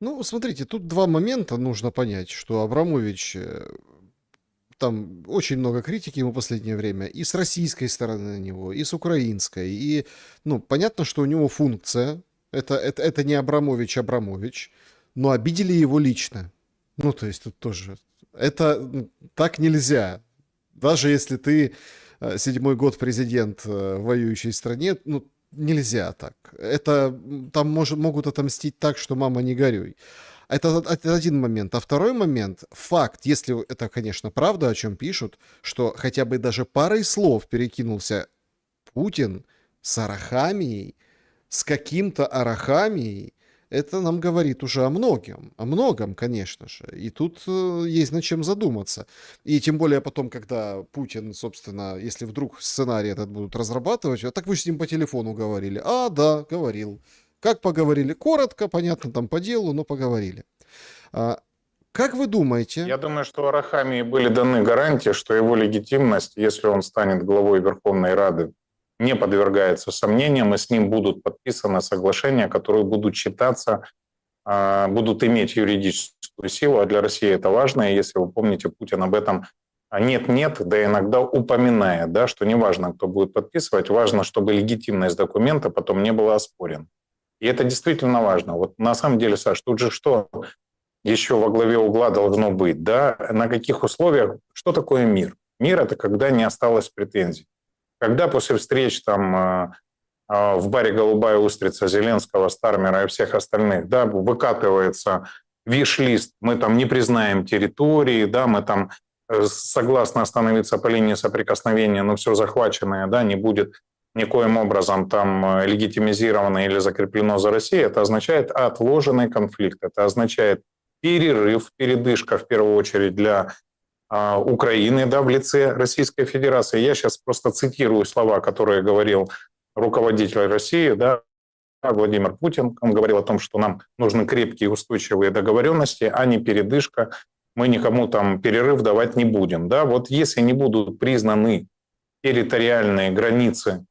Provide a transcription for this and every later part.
Ну, смотрите, тут два момента нужно понять, что Абрамович, там очень много критики ему в последнее время, и с российской стороны на него, и с украинской, и, ну, понятно, что у него функция, это не Абрамович Абрамович, но обидели его лично. Ну, то есть тут тоже, это так нельзя. Даже если ты седьмой год президент в воюющей стране, ну, нельзя так. Там могут отомстить так, что мама не горюй. Это один момент. А второй момент, факт, если это, конечно, правда, о чем пишут, что хотя бы даже парой слов перекинулся Путин с Арахамией, с каким-то Арахамией, это нам говорит уже о многом, конечно же. И тут есть над чем задуматься. И тем более потом, когда Путин, собственно, если вдруг сценарий этот будут разрабатывать, а так вы с ним по телефону говорили. А, да, говорил. Как поговорили? Коротко, понятно, там по делу, но поговорили. А, как вы думаете? Я думаю, что Арахамии были даны гарантии, что его легитимность, если он станет главой Верховной Рады, не подвергается сомнениям, и с ним будут подписаны соглашения, которые будут считаться, будут иметь юридическую силу, а для России это важно. И если вы помните, Путин об этом нет-нет, да иногда упоминает, да, что не важно, кто будет подписывать, важно, чтобы легитимность документа потом не была оспорена. И это действительно важно. Вот на самом деле, Саш, тут же что еще во главе угла должно быть, да, на каких условиях, что такое мир? Мир – это когда не осталось претензий. Когда после встреч там в баре «Голубая устрица» Зеленского, Стармера и всех остальных, да, выкатывается виш-лист, мы там не признаем территории, да, мы там согласны остановиться по линии соприкосновения, но все захваченное, да, не будет никоим образом там легитимизировано или закреплено за Россией, это означает отложенный конфликт, это означает перерыв, передышка в первую очередь для Украины, да, в лице Российской Федерации. Я сейчас просто цитирую слова, которые говорил руководитель России, да, Владимир Путин. Он говорил о том, что нам нужны крепкие устойчивые договоренности, а не передышка. Мы никому там перерыв давать не будем. Да. Вот если не будут признаны территориальные границы,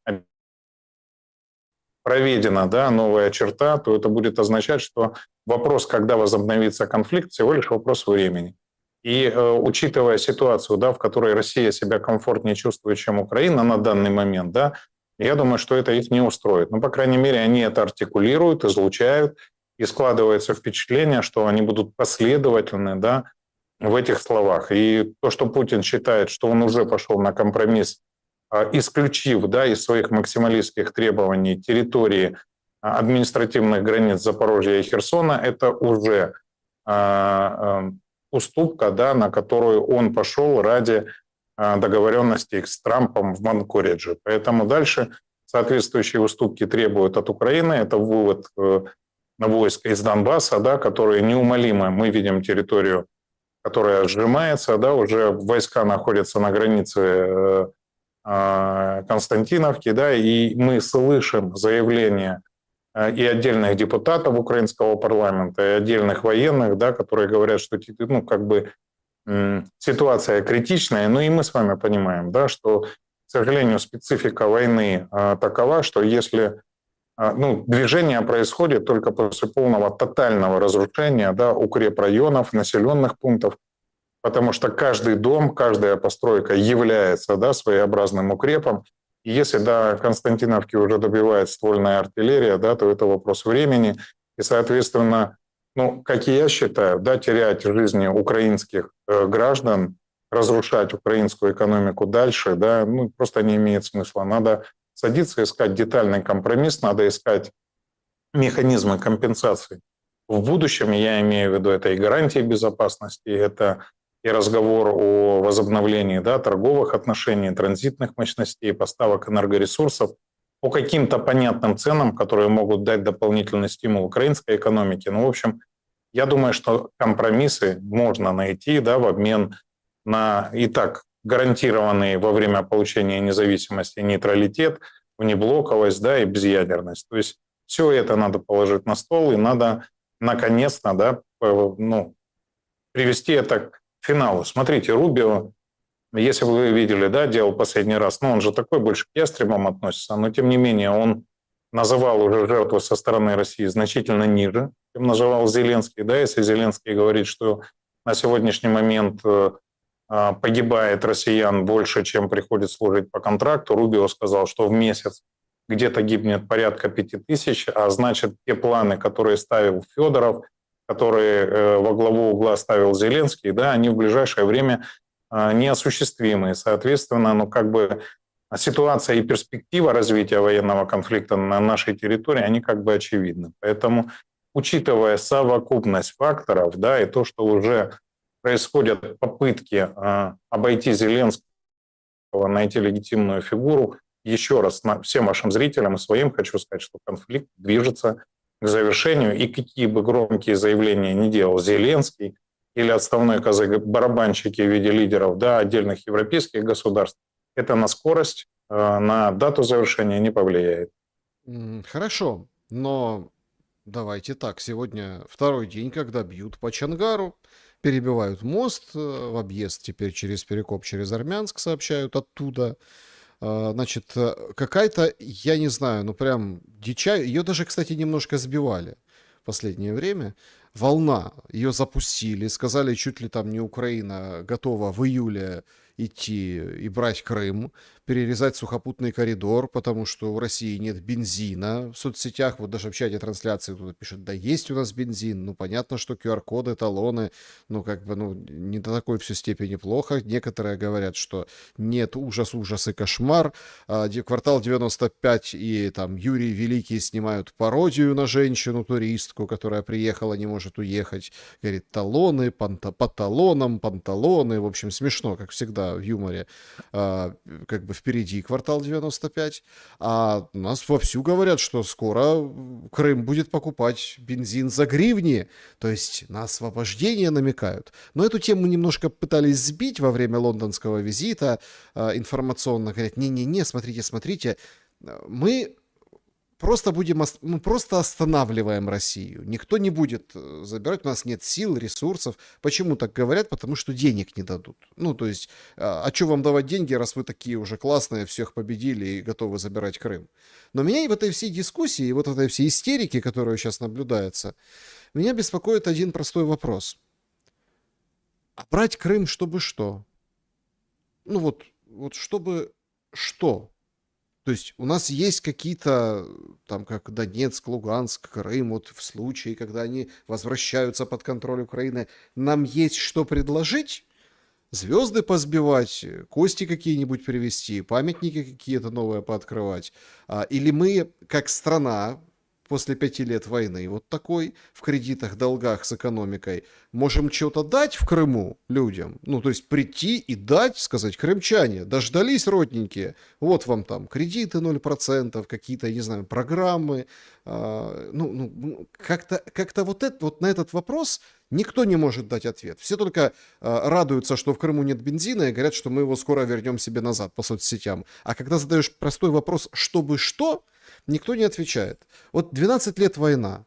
проведена, да, новая черта, то это будет означать, что вопрос, когда возобновится конфликт, всего лишь вопрос времени. И учитывая ситуацию, да, в которой Россия себя комфортнее чувствует, чем Украина на данный момент, да, я думаю, что это их не устроит. Но, по крайней мере, они это артикулируют, излучают, и складывается впечатление, что они будут последовательны, да, в этих словах. И то, что Путин считает, что он уже пошел на компромисс, исключив, да, из своих максималистских требований территории административных границ Запорожья и Херсона, это уже уступка, да, на которую он пошел ради договоренности с Трампом в Анкоридже. Поэтому дальше соответствующие уступки требуют от Украины. Это вывод войск из Донбасса, да, которые неумолимо, мы видим территорию, которая сжимается, да, уже войска находятся на границе Константиновки, да, и мы слышим заявления и отдельных депутатов украинского парламента, и отдельных военных, да, которые говорят, что, ну, как бы ситуация критичная, ну и мы с вами понимаем, да, что, к сожалению, специфика войны такова, что если движение происходит только после полного тотального разрушения, да, укрепрайонов, населенных пунктов, потому что каждый дом, каждая постройка является, да, своеобразным укрепом. И если до Константиновки уже добивает ствольная артиллерия, да, то это вопрос времени. И, соответственно, ну, как и я считаю, да, терять жизни украинских граждан, разрушать украинскую экономику дальше, да, ну, просто не имеет смысла. Надо садиться, искать детальный компромисс, надо искать механизмы компенсации. В будущем, я имею в виду, это и гарантии безопасности, это и разговор о возобновлении, да, торговых отношений, транзитных мощностей, поставок энергоресурсов по каким-то понятным ценам, которые могут дать дополнительный стимул украинской экономике. Ну, в общем, я думаю, что компромиссы можно найти, да, в обмен на и так гарантированный во время получения независимости нейтралитет, внеблоковость, да, и безъядерность. То есть все это надо положить на стол, и надо наконец-то, да, ну, привести это к финалу. Смотрите, Рубио, если вы видели, да, делал последний раз, ну, он же такой больше к ястребам относится, но тем не менее он называл уже жертвы со стороны России значительно ниже, чем называл Зеленский. Да, если Зеленский говорит, что на сегодняшний момент погибает россиян больше, чем приходит служить по контракту, Рубио сказал, что в месяц где-то гибнет порядка 5000, а значит, те планы, которые ставил Федоров, которые во главу угла ставил Зеленский, да, они в ближайшее время неосуществимы. Соответственно, ситуация и перспектива развития военного конфликта на нашей территории, они очевидны. Поэтому, учитывая совокупность факторов, да, и то, что уже происходят попытки обойти Зеленского, найти легитимную фигуру, еще раз всем вашим зрителям и своим хочу сказать, что конфликт движется к завершению, и какие бы громкие заявления ни делал Зеленский или отставной барабанщики в виде лидеров, да, отдельных европейских государств, это на скорость, на дату завершения не повлияет. Хорошо, но давайте так. Сегодня второй день, когда бьют по Чангару, перебивают мост в объезд теперь через Перекоп, через Армянск, сообщают оттуда. Значит, какая-то, я не знаю, ну прям дича. Ее даже, кстати, немножко сбивали в последнее время. Волна. Ее запустили, сказали, чуть ли там не Украина готова в июле идти и брать Крым, перерезать сухопутный коридор, потому что у России нет бензина. В соцсетях, вот даже в чате трансляции кто-то пишет, да есть у нас бензин. Ну, понятно, что QR-коды, талоны, не до такой все степени плохо. Некоторые говорят, что нет, ужас, ужас и кошмар. Квартал 95 и там Юрий Великий снимают пародию на женщину-туристку, которая приехала, не может уехать. Говорит, талоны, по талонам, панталоны. В общем, смешно, как всегда в юморе. Впереди квартал 95, а у нас вовсю говорят, что скоро Крым будет покупать бензин за гривни, то есть на освобождение намекают. Но эту тему немножко пытались сбить во время лондонского визита информационно, говорят, не-не-не, смотрите, мы просто останавливаем Россию. Никто не будет забирать, у нас нет сил, ресурсов. Почему так говорят? Потому что денег не дадут. То есть, а что вам давать деньги, раз вы такие уже классные, всех победили и готовы забирать Крым? Но меня и в этой всей дискуссии, вот этой всей истерике, которая сейчас наблюдается, меня беспокоит один простой вопрос. А брать Крым, чтобы что? Чтобы что? То есть у нас есть какие-то, там, как Донецк, Луганск, Крым, вот в случае, когда они возвращаются под контроль Украины, нам есть что предложить? Звезды позбивать, кости какие-нибудь привезти, памятники какие-то новые пооткрывать? Или мы, как страна, после 5 лет войны, вот такой, в кредитах, долгах с экономикой, можем что-то дать в Крыму людям? То есть прийти и дать, сказать, крымчане, дождались, родненькие, вот вам там кредиты 0%, какие-то, я не знаю, программы. Как-то вот на этот вопрос никто не может дать ответ. Все только радуются, что в Крыму нет бензина, и говорят, что мы его скоро вернем себе назад по соцсетям. А когда задаешь простой вопрос, чтобы что, никто не отвечает. Вот 12 лет война.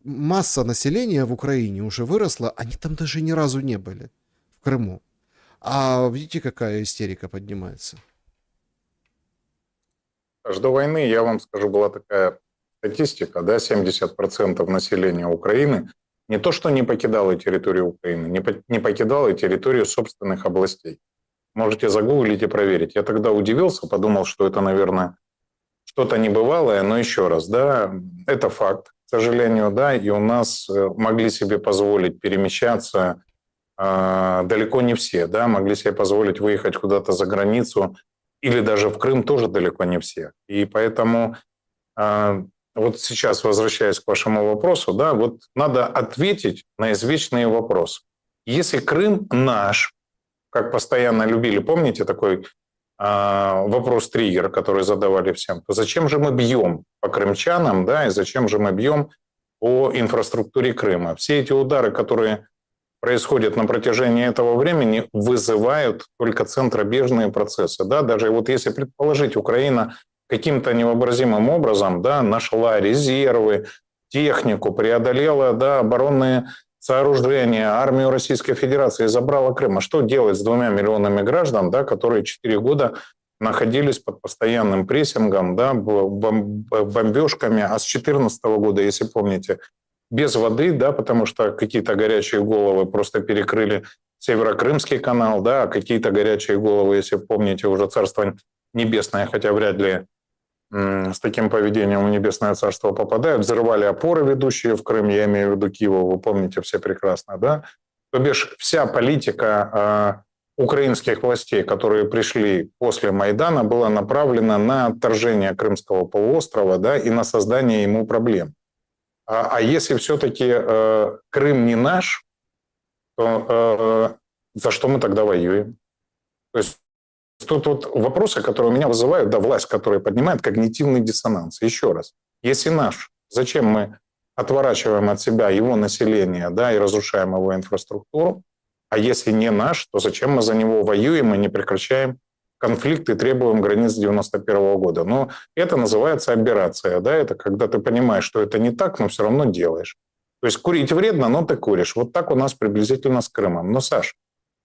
Масса населения в Украине уже выросла, они там даже ни разу не были, в Крыму. А видите, какая истерика поднимается? Аж до войны, я вам скажу, была такая статистика, да, 70% населения Украины не то что не покидало территорию Украины, не покидало территорию собственных областей. Можете загуглить и проверить. Я тогда удивился, подумал, что это, наверное, что-то небывалое, но еще раз, да, это факт, к сожалению, да, и у нас могли себе позволить перемещаться далеко не все, да, могли себе позволить выехать куда-то за границу или даже в Крым тоже далеко не все. И поэтому вот сейчас, возвращаясь к вашему вопросу, да, вот надо ответить на извечный вопрос. Если Крым наш, как постоянно любили, помните такой вопрос-триггер, который задавали всем, то зачем же мы бьем по крымчанам, да, и зачем же мы бьем по инфраструктуре Крыма? Все эти удары, которые происходят на протяжении этого времени, вызывают только центробежные процессы. Да? Даже вот если предположить, Украина каким-то невообразимым образом, да, нашла резервы, технику, преодолела, да, оборонные сооружения, армию Российской Федерации, забрала Крым. А что делать с 2 миллионами граждан, да, которые 4 года находились под постоянным прессингом, да, бомбежками, а с 2014 года, если помните, без воды, да, потому что какие-то горячие головы просто перекрыли Северокрымский канал, да, а какие-то горячие головы, если помните, уже Царство Небесное, хотя вряд ли с таким поведением в Небесное Царство попадают, взрывали опоры, ведущие в Крым, я имею в виду Киева, вы помните все прекрасно, да? То бишь вся политика украинских властей, которые пришли после Майдана, была направлена на отторжение Крымского полуострова, да, и на создание ему проблем. А если все-таки Крым не наш, то за что мы тогда воюем? То есть тут вот вопросы, которые у меня вызывают, да, власть, которая поднимает когнитивный диссонанс. Еще раз, если наш, зачем мы отворачиваем от себя его население, да, и разрушаем его инфраструктуру, а если не наш, то зачем мы за него воюем и не прекращаем конфликт и требуем границ 91 года? Но это называется аберрация, да, это когда ты понимаешь, что это не так, но все равно делаешь. То есть курить вредно, но ты куришь. Вот так у нас приблизительно с Крымом. Но, Саш,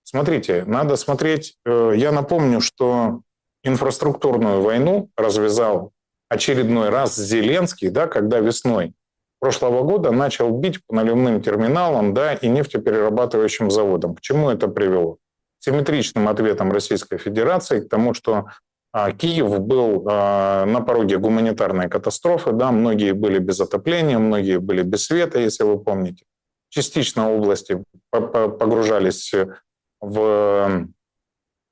смотрите, надо смотреть. Я напомню, что инфраструктурную войну развязал очередной раз Зеленский, да, когда весной прошлого года начал бить по наливным терминалам, да, и нефтеперерабатывающим заводам. К чему это привело? Симметричным ответом Российской Федерации к тому, что Киев был на пороге гуманитарной катастрофы, да, многие были без отопления, многие были без света, если вы помните. Частично области погружались в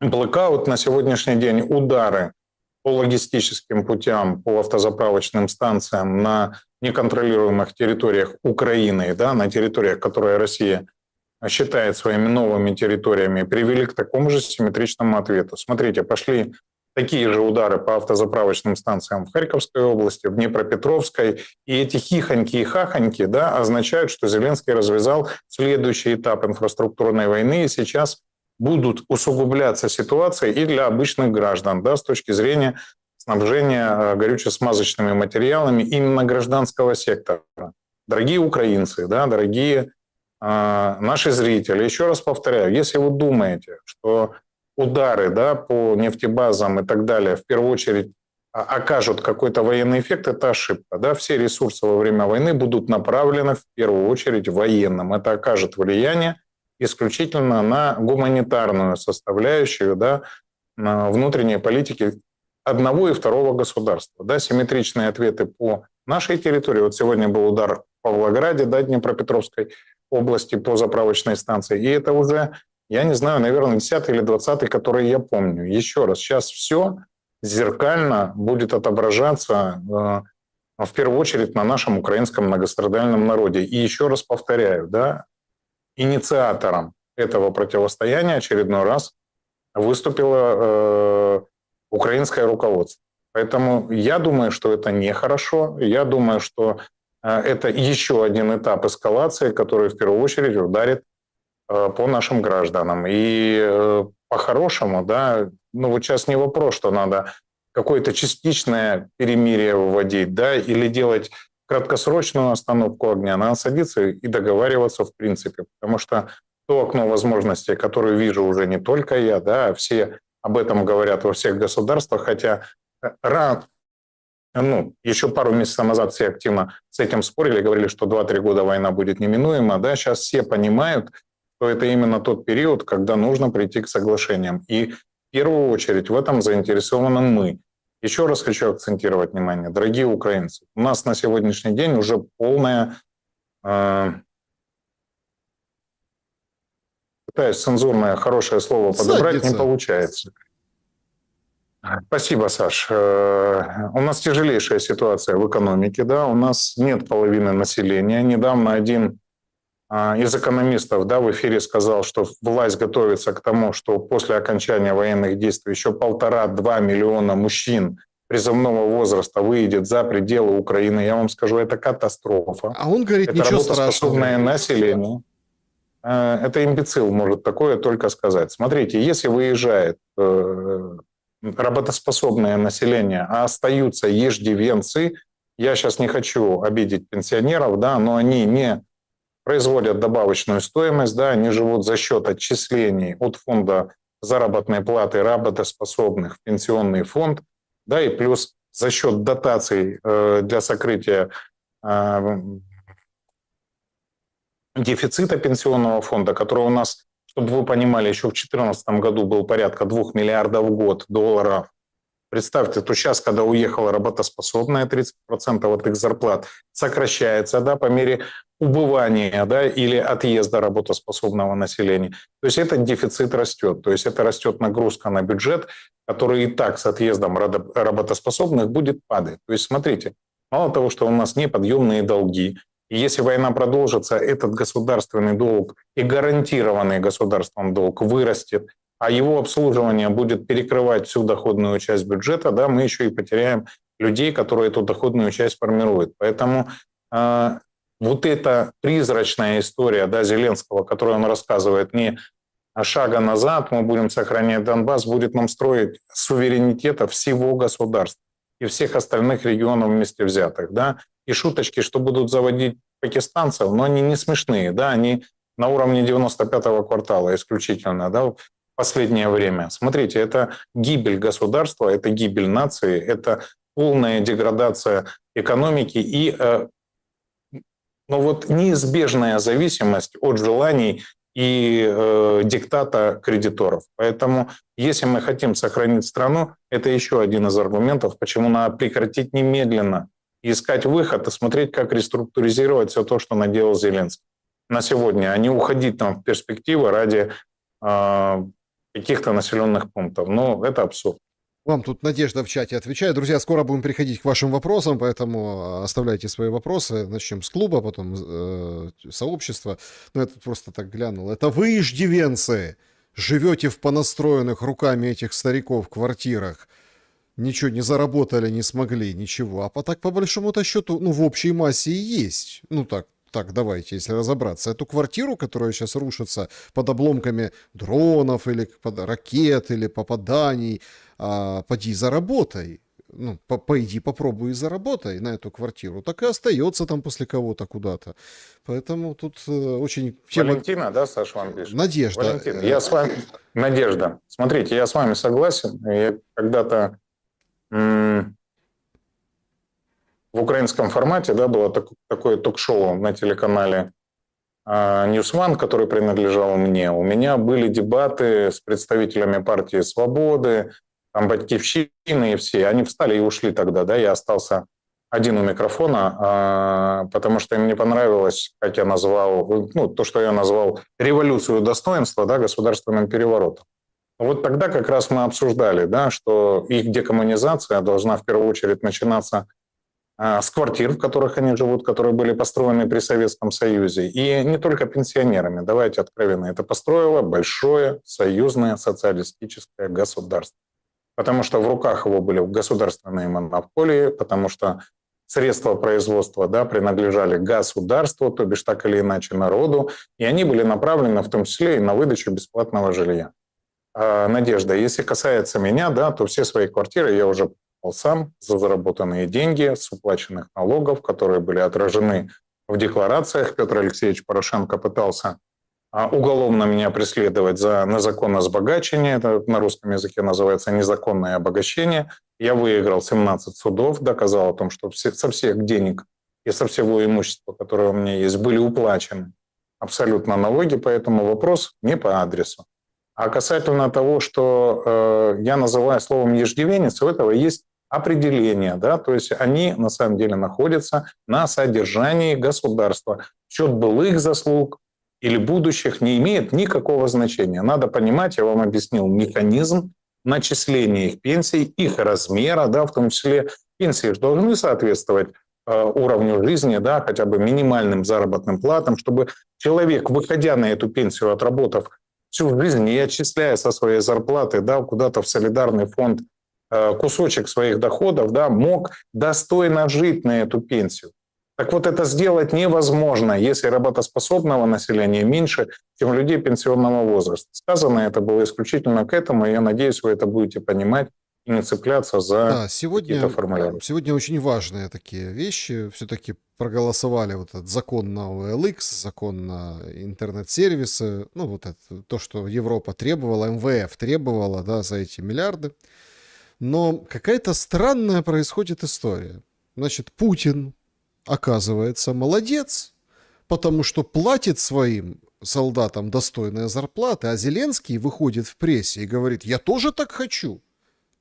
блэкаут. На сегодняшний день удары по логистическим путям, по автозаправочным станциям на неконтролируемых территориях Украины, да, на территориях, которые Россия считает своими новыми территориями, привели к такому же симметричному ответу. Смотрите, пошли такие же удары по автозаправочным станциям в Харьковской области, в Днепропетровской. И эти хихоньки и хахоньки, да, означают, что Зеленский развязал следующий этап инфраструктурной войны, и сейчас будут усугубляться ситуации и для обычных граждан, да, с точки зрения снабжения горюче-смазочными материалами именно гражданского сектора. Дорогие украинцы, да, дорогие наши зрители, еще раз повторяю, если вы думаете, что удары, да, по нефтебазам и так далее в первую очередь окажут какой-то военный эффект, это ошибка. Да? Все ресурсы во время войны будут направлены в первую очередь военным. Это окажет влияние исключительно на гуманитарную составляющую, да, на внутренней политики одного и второго государства. Да? Симметричные ответы по нашей территории. Вот сегодня был удар в Павлограде, да, Днепропетровской области по заправочной станции. И это уже, я не знаю, наверное, 10-й или 20-й, который я помню. Еще раз, сейчас все зеркально будет отображаться в первую очередь на нашем украинском многострадальном народе. И еще раз повторяю, да, инициатором этого противостояния очередной раз выступило украинское руководство. Поэтому я думаю, что это нехорошо. Я думаю, что это еще один этап эскалации, который в первую очередь ударит по нашим гражданам. И по-хорошему, да, ну вот сейчас не вопрос, что надо какое-то частичное перемирие вводить, да, или делать краткосрочную остановку огня, надо садиться и договариваться в принципе, потому что то окно возможностей, которое вижу уже не только я, да, все об этом говорят во всех государствах, хотя еще пару месяцев назад все активно с этим спорили, говорили, что 2-3 года война будет неминуема, да, сейчас все понимают, что это именно тот период, когда нужно прийти к соглашениям. И в первую очередь в этом заинтересованы мы. Еще раз хочу акцентировать внимание, дорогие украинцы, у нас на сегодняшний день уже полная, пытаюсь цензурное хорошее слово подобрать, Задница. не получается. Спасибо, Саш. У нас тяжелейшая ситуация в экономике, да, у нас нет половины населения. Недавно один из экономистов, да, в эфире сказал, что власть готовится к тому, что после окончания военных действий еще 1,5-2 миллиона мужчин призывного возраста выйдет за пределы Украины. Я вам скажу, это катастрофа. А он говорит, это ничего работоспособное страшного. население. Это имбецил может такое только сказать. Смотрите, если выезжает работоспособное население, а остаются иждивенцы, я сейчас не хочу обидеть пенсионеров, да, но они не производят добавочную стоимость, да, они живут за счет отчислений от фонда заработной платы работоспособных в пенсионный фонд, да, и плюс за счет дотаций для сокрытия дефицита пенсионного фонда, который у нас, чтобы вы понимали, еще в 2014 году был порядка 2 миллиардов в год долларов. Представьте, то сейчас, когда уехала работоспособная, 30% от их зарплат сокращается, да, по мере убывания, да, или отъезда работоспособного населения. То есть этот дефицит растет. То есть это растет нагрузка на бюджет, который и так с отъездом работоспособных будет падать. То есть смотрите, мало того, что у нас неподъемные долги, и если война продолжится, этот государственный долг и гарантированный государством долг вырастет, а его обслуживание будет перекрывать всю доходную часть бюджета, да, мы еще и потеряем людей, которые эту доходную часть формируют. Поэтому вот эта призрачная история, да, Зеленского, которую он рассказывает, не шага назад, мы будем сохранять Донбасс, будет нам строить суверенитета всего государства и всех остальных регионов вместе взятых. Да? И шуточки, что будут заводить пакистанцев, но они не смешные, да? Они на уровне 95-го квартала исключительно, да, в последнее время. Смотрите, это гибель государства, это гибель нации, это полная деградация экономики и но вот неизбежная зависимость от желаний и диктата кредиторов. Поэтому, если мы хотим сохранить страну, это еще один из аргументов, почему надо прекратить немедленно, искать выход и смотреть, как реструктуризировать все то, что наделал Зеленский на сегодня, а не уходить там в перспективы ради каких-то населенных пунктов. Но это абсурд. Вам тут Надежда в чате отвечает. Друзья, скоро будем переходить к вашим вопросам, поэтому оставляйте свои вопросы. Начнем с клуба, потом сообщества. Ну, я тут просто так глянул. Это вы, иждивенцы, живете в понастроенных руками этих стариков квартирах. Ничего не заработали, не смогли, ничего. А так, по большому-то счету, ну, в общей массе и есть. Ну, так, давайте, если разобраться. Эту квартиру, которая сейчас рушится под обломками дронов или под ракет или попаданий, поди заработай. Ну, пойди попробуй и заработай на эту квартиру. Так и остается там после кого-то куда-то. Поэтому тут очень... Валентина, да, Саша вам пишет? Надежда. Валентина, я с вами... Надежда, смотрите, я с вами согласен. Я когда-то в украинском формате, да, было такое ток-шоу на телеканале News One, который принадлежал мне. У меня были дебаты с представителями партии «Свободы», там «Батькивщины» и все. Они встали и ушли тогда, да, я остался один у микрофона, потому что им не понравилось, как я назвал, ну, то, что я назвал революцию достоинства, да, государственным переворотом. Вот тогда как раз мы обсуждали, да, что их декоммунизация должна в первую очередь начинаться с квартир, в которых они живут, которые были построены при Советском Союзе. И не только пенсионерами, давайте откровенно, это построило большое союзное социалистическое государство. Потому что в руках его были государственные монополии, потому что средства производства, да, принадлежали государству, то бишь так или иначе народу, и они были направлены в том числе и на выдачу бесплатного жилья. Надежда, если касается меня, да, то все свои квартиры я уже покупал сам за заработанные деньги с уплаченных налогов, которые были отражены в декларациях. Петр Алексеевич Порошенко пытался уголовно меня преследовать за незаконное сбагачение. Это на русском языке называется незаконное обогащение. Я выиграл 17 судов, доказал о том, что со всех денег и со всего имущества, которое у меня есть, были уплачены абсолютно налоги, поэтому вопрос не по адресу. А касательно того, что я называю словом «иждивенец», у этого есть определение, да, то есть они на самом деле находятся на содержании государства. Счет былых заслуг или будущих не имеет никакого значения. Надо понимать, я вам объяснил механизм начисления их пенсий, их размера, да, в том числе пенсии же должны соответствовать уровню жизни, да, хотя бы минимальным заработным платам, чтобы человек, выходя на эту пенсию, отработав всю жизнь, не отчисляя со своей зарплаты, да, куда-то в солидарный фонд кусочек своих доходов, да, мог достойно жить на эту пенсию. Так вот, это сделать невозможно, если работоспособного населения меньше, чем людей пенсионного возраста. Сказано это было исключительно к этому, и я надеюсь, вы это будете понимать и и не цепляться за Да, какие-то формулировки. сегодня очень важные такие вещи. Все-таки проголосовали вот этот закон на OLX, закон на интернет-сервисы, ну вот это, то, что Европа требовала, МВФ требовала, да, за эти миллиарды. Но какая-то странная происходит история. Значит, Путин, оказывается, молодец, потому что платит своим солдатам достойные зарплаты, а Зеленский выходит в прессе и говорит: я тоже так хочу.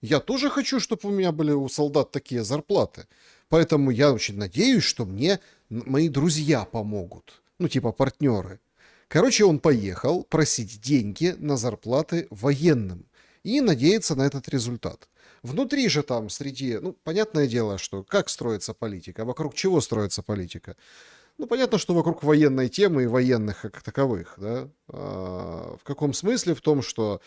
Я тоже хочу, чтобы у меня были у солдат такие зарплаты. Поэтому я очень надеюсь, что мне мои друзья помогут. Ну, типа партнеры. Короче, он поехал просить деньги на зарплаты военным и надеяться на этот результат. Внутри же там, среди... Ну, понятное дело, что как строится политика, вокруг чего строится политика. Ну, понятно, что вокруг военной темы и военных как таковых, да. В каком смысле? В том, что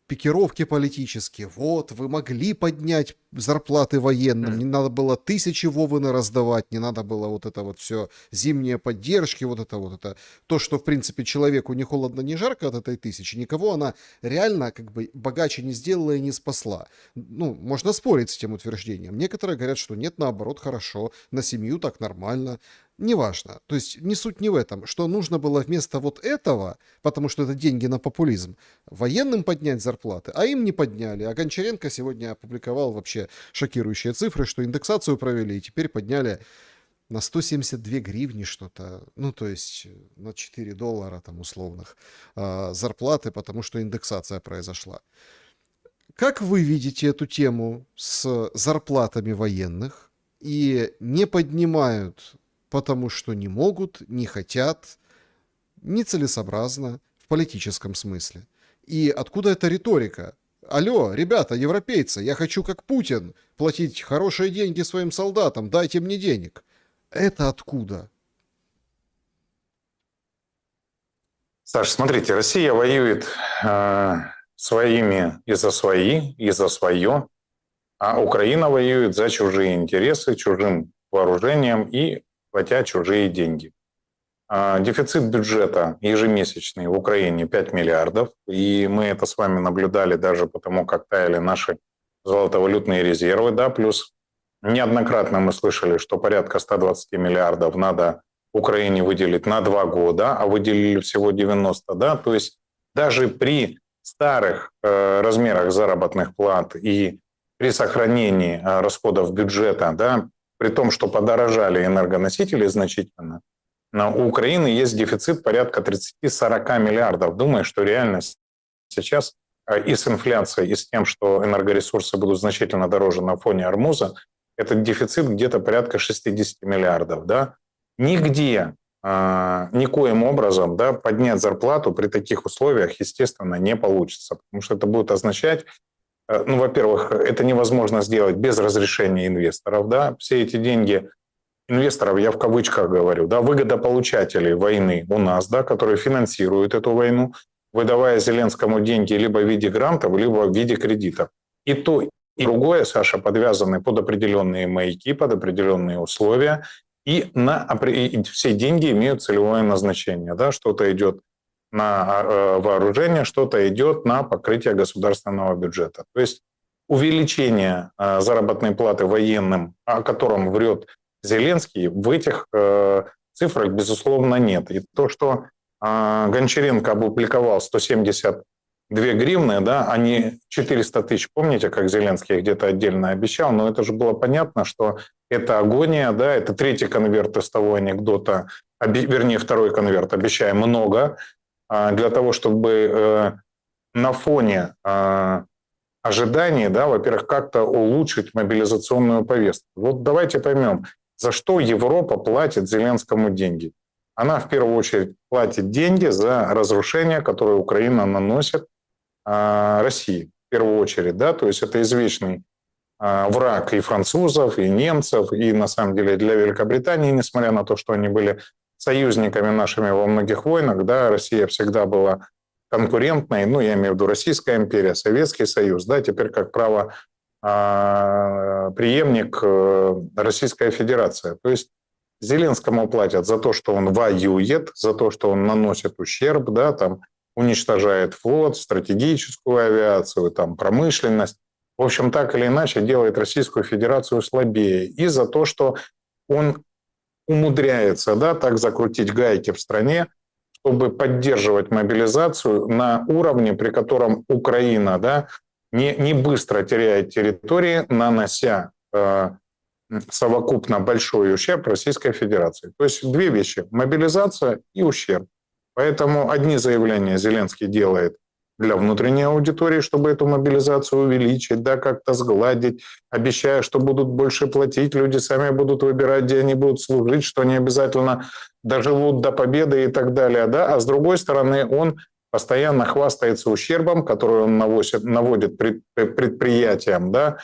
пикировки политические. Вот, вы могли поднять зарплаты военным, не надо было 1000 Вовы раздавать, не надо было вот это вот все, зимние поддержки, вот это. То, что, в принципе, человеку ни холодно, ни жарко от этой 1000, никого она реально как бы богаче не сделала и не спасла. Ну, можно спорить с этим утверждением. Некоторые говорят, что нет, наоборот, хорошо, на семью так нормально. Неважно. То есть не суть не в этом, что нужно было вместо вот этого, потому что это деньги на популизм, военным поднять зарплаты, а им не подняли. А Гончаренко сегодня опубликовал вообще шокирующие цифры, что индексацию провели и теперь подняли на 172 гривни что-то, ну то есть на $4 там условных зарплаты, потому что индексация произошла. Как вы видите эту тему с зарплатами военных? И не поднимают, потому что не могут, не хотят, нецелесообразно в политическом смысле. И откуда эта риторика? Алло, ребята, европейцы, я хочу, как Путин, платить хорошие деньги своим солдатам, дайте мне денег. Это откуда? Саш, смотрите, Россия воюет своими и за свои, и за свое, а Украина воюет за чужие интересы, чужим вооружением и платя чужие деньги. Дефицит бюджета ежемесячный в Украине 5 миллиардов, и мы это с вами наблюдали даже потому, как таяли наши золотовалютные резервы, да, плюс неоднократно мы слышали, что порядка 120 миллиардов надо Украине выделить на 2 года, а выделили всего 90, да, то есть даже при старых размерах заработных плат и при сохранении расходов бюджета, да, при том, что подорожали энергоносители значительно, у Украины есть дефицит порядка 30-40 миллиардов. Думаю, что реально сейчас и с инфляцией, и с тем, что энергоресурсы будут значительно дороже на фоне Ормуза, этот дефицит где-то порядка 60 миллиардов. Да? Нигде, никоим образом, да, поднять зарплату при таких условиях, естественно, не получится. Потому что это будет означать, ну, во-первых, это невозможно сделать без разрешения инвесторов. Да? Все эти деньги инвесторов, я в кавычках говорю, да, выгодополучателей войны у нас, да, которые финансируют эту войну, выдавая Зеленскому деньги либо в виде грантов, либо в виде кредитов. И то, и другое, Саша, подвязаны под определенные маяки, под определенные условия, и все деньги имеют целевое назначение. Да, что-то идет на вооружение, что-то идет на покрытие государственного бюджета. То есть увеличение заработной платы военным, о котором врет Зеленский, в этих цифрах, безусловно, нет. И то, что Гончаренко опубликовал 172 гривны, да, а не 400 тысяч, помните, как Зеленский где-то отдельно обещал, но это же было понятно, что это агония, да, это третий конверт из того анекдота, вернее, второй конверт, обещаем много, для того, чтобы на фоне ожиданий, да, во-первых, как-то улучшить мобилизационную повестку. Вот давайте поймем, за что Европа платит Зеленскому деньги. Она в первую очередь платит деньги за разрушение, которое Украина наносит России. В первую очередь, да, то есть это извечный враг и французов, и немцев, и на самом деле для Великобритании, несмотря на то, что они были союзниками нашими во многих войнах, да, Россия всегда была конкурентной, ну, я имею в виду Российская империя, Советский Союз, да, теперь как право преемник Российская Федерация. То есть Зеленскому платят за то, что он воюет, за то, что он наносит ущерб, да, там, уничтожает флот, стратегическую авиацию, там, промышленность. в общем, так или иначе делает Российскую Федерацию слабее. И за то, что он умудряется, да, так закрутить гайки в стране, чтобы поддерживать мобилизацию на уровне, при котором Украина, да, не быстро теряет территории, нанося совокупно большой ущерб Российской Федерации. То есть две вещи: мобилизация и ущерб. Поэтому одни заявления Зеленский делает для внутренней аудитории, чтобы эту мобилизацию увеличить, да, как-то сгладить, обещая, что будут больше платить, люди сами будут выбирать, где они будут служить, что они обязательно доживут до победы и так далее. Да? А с другой стороны, он постоянно хвастается ущербом, который он наводит предприятиям, да,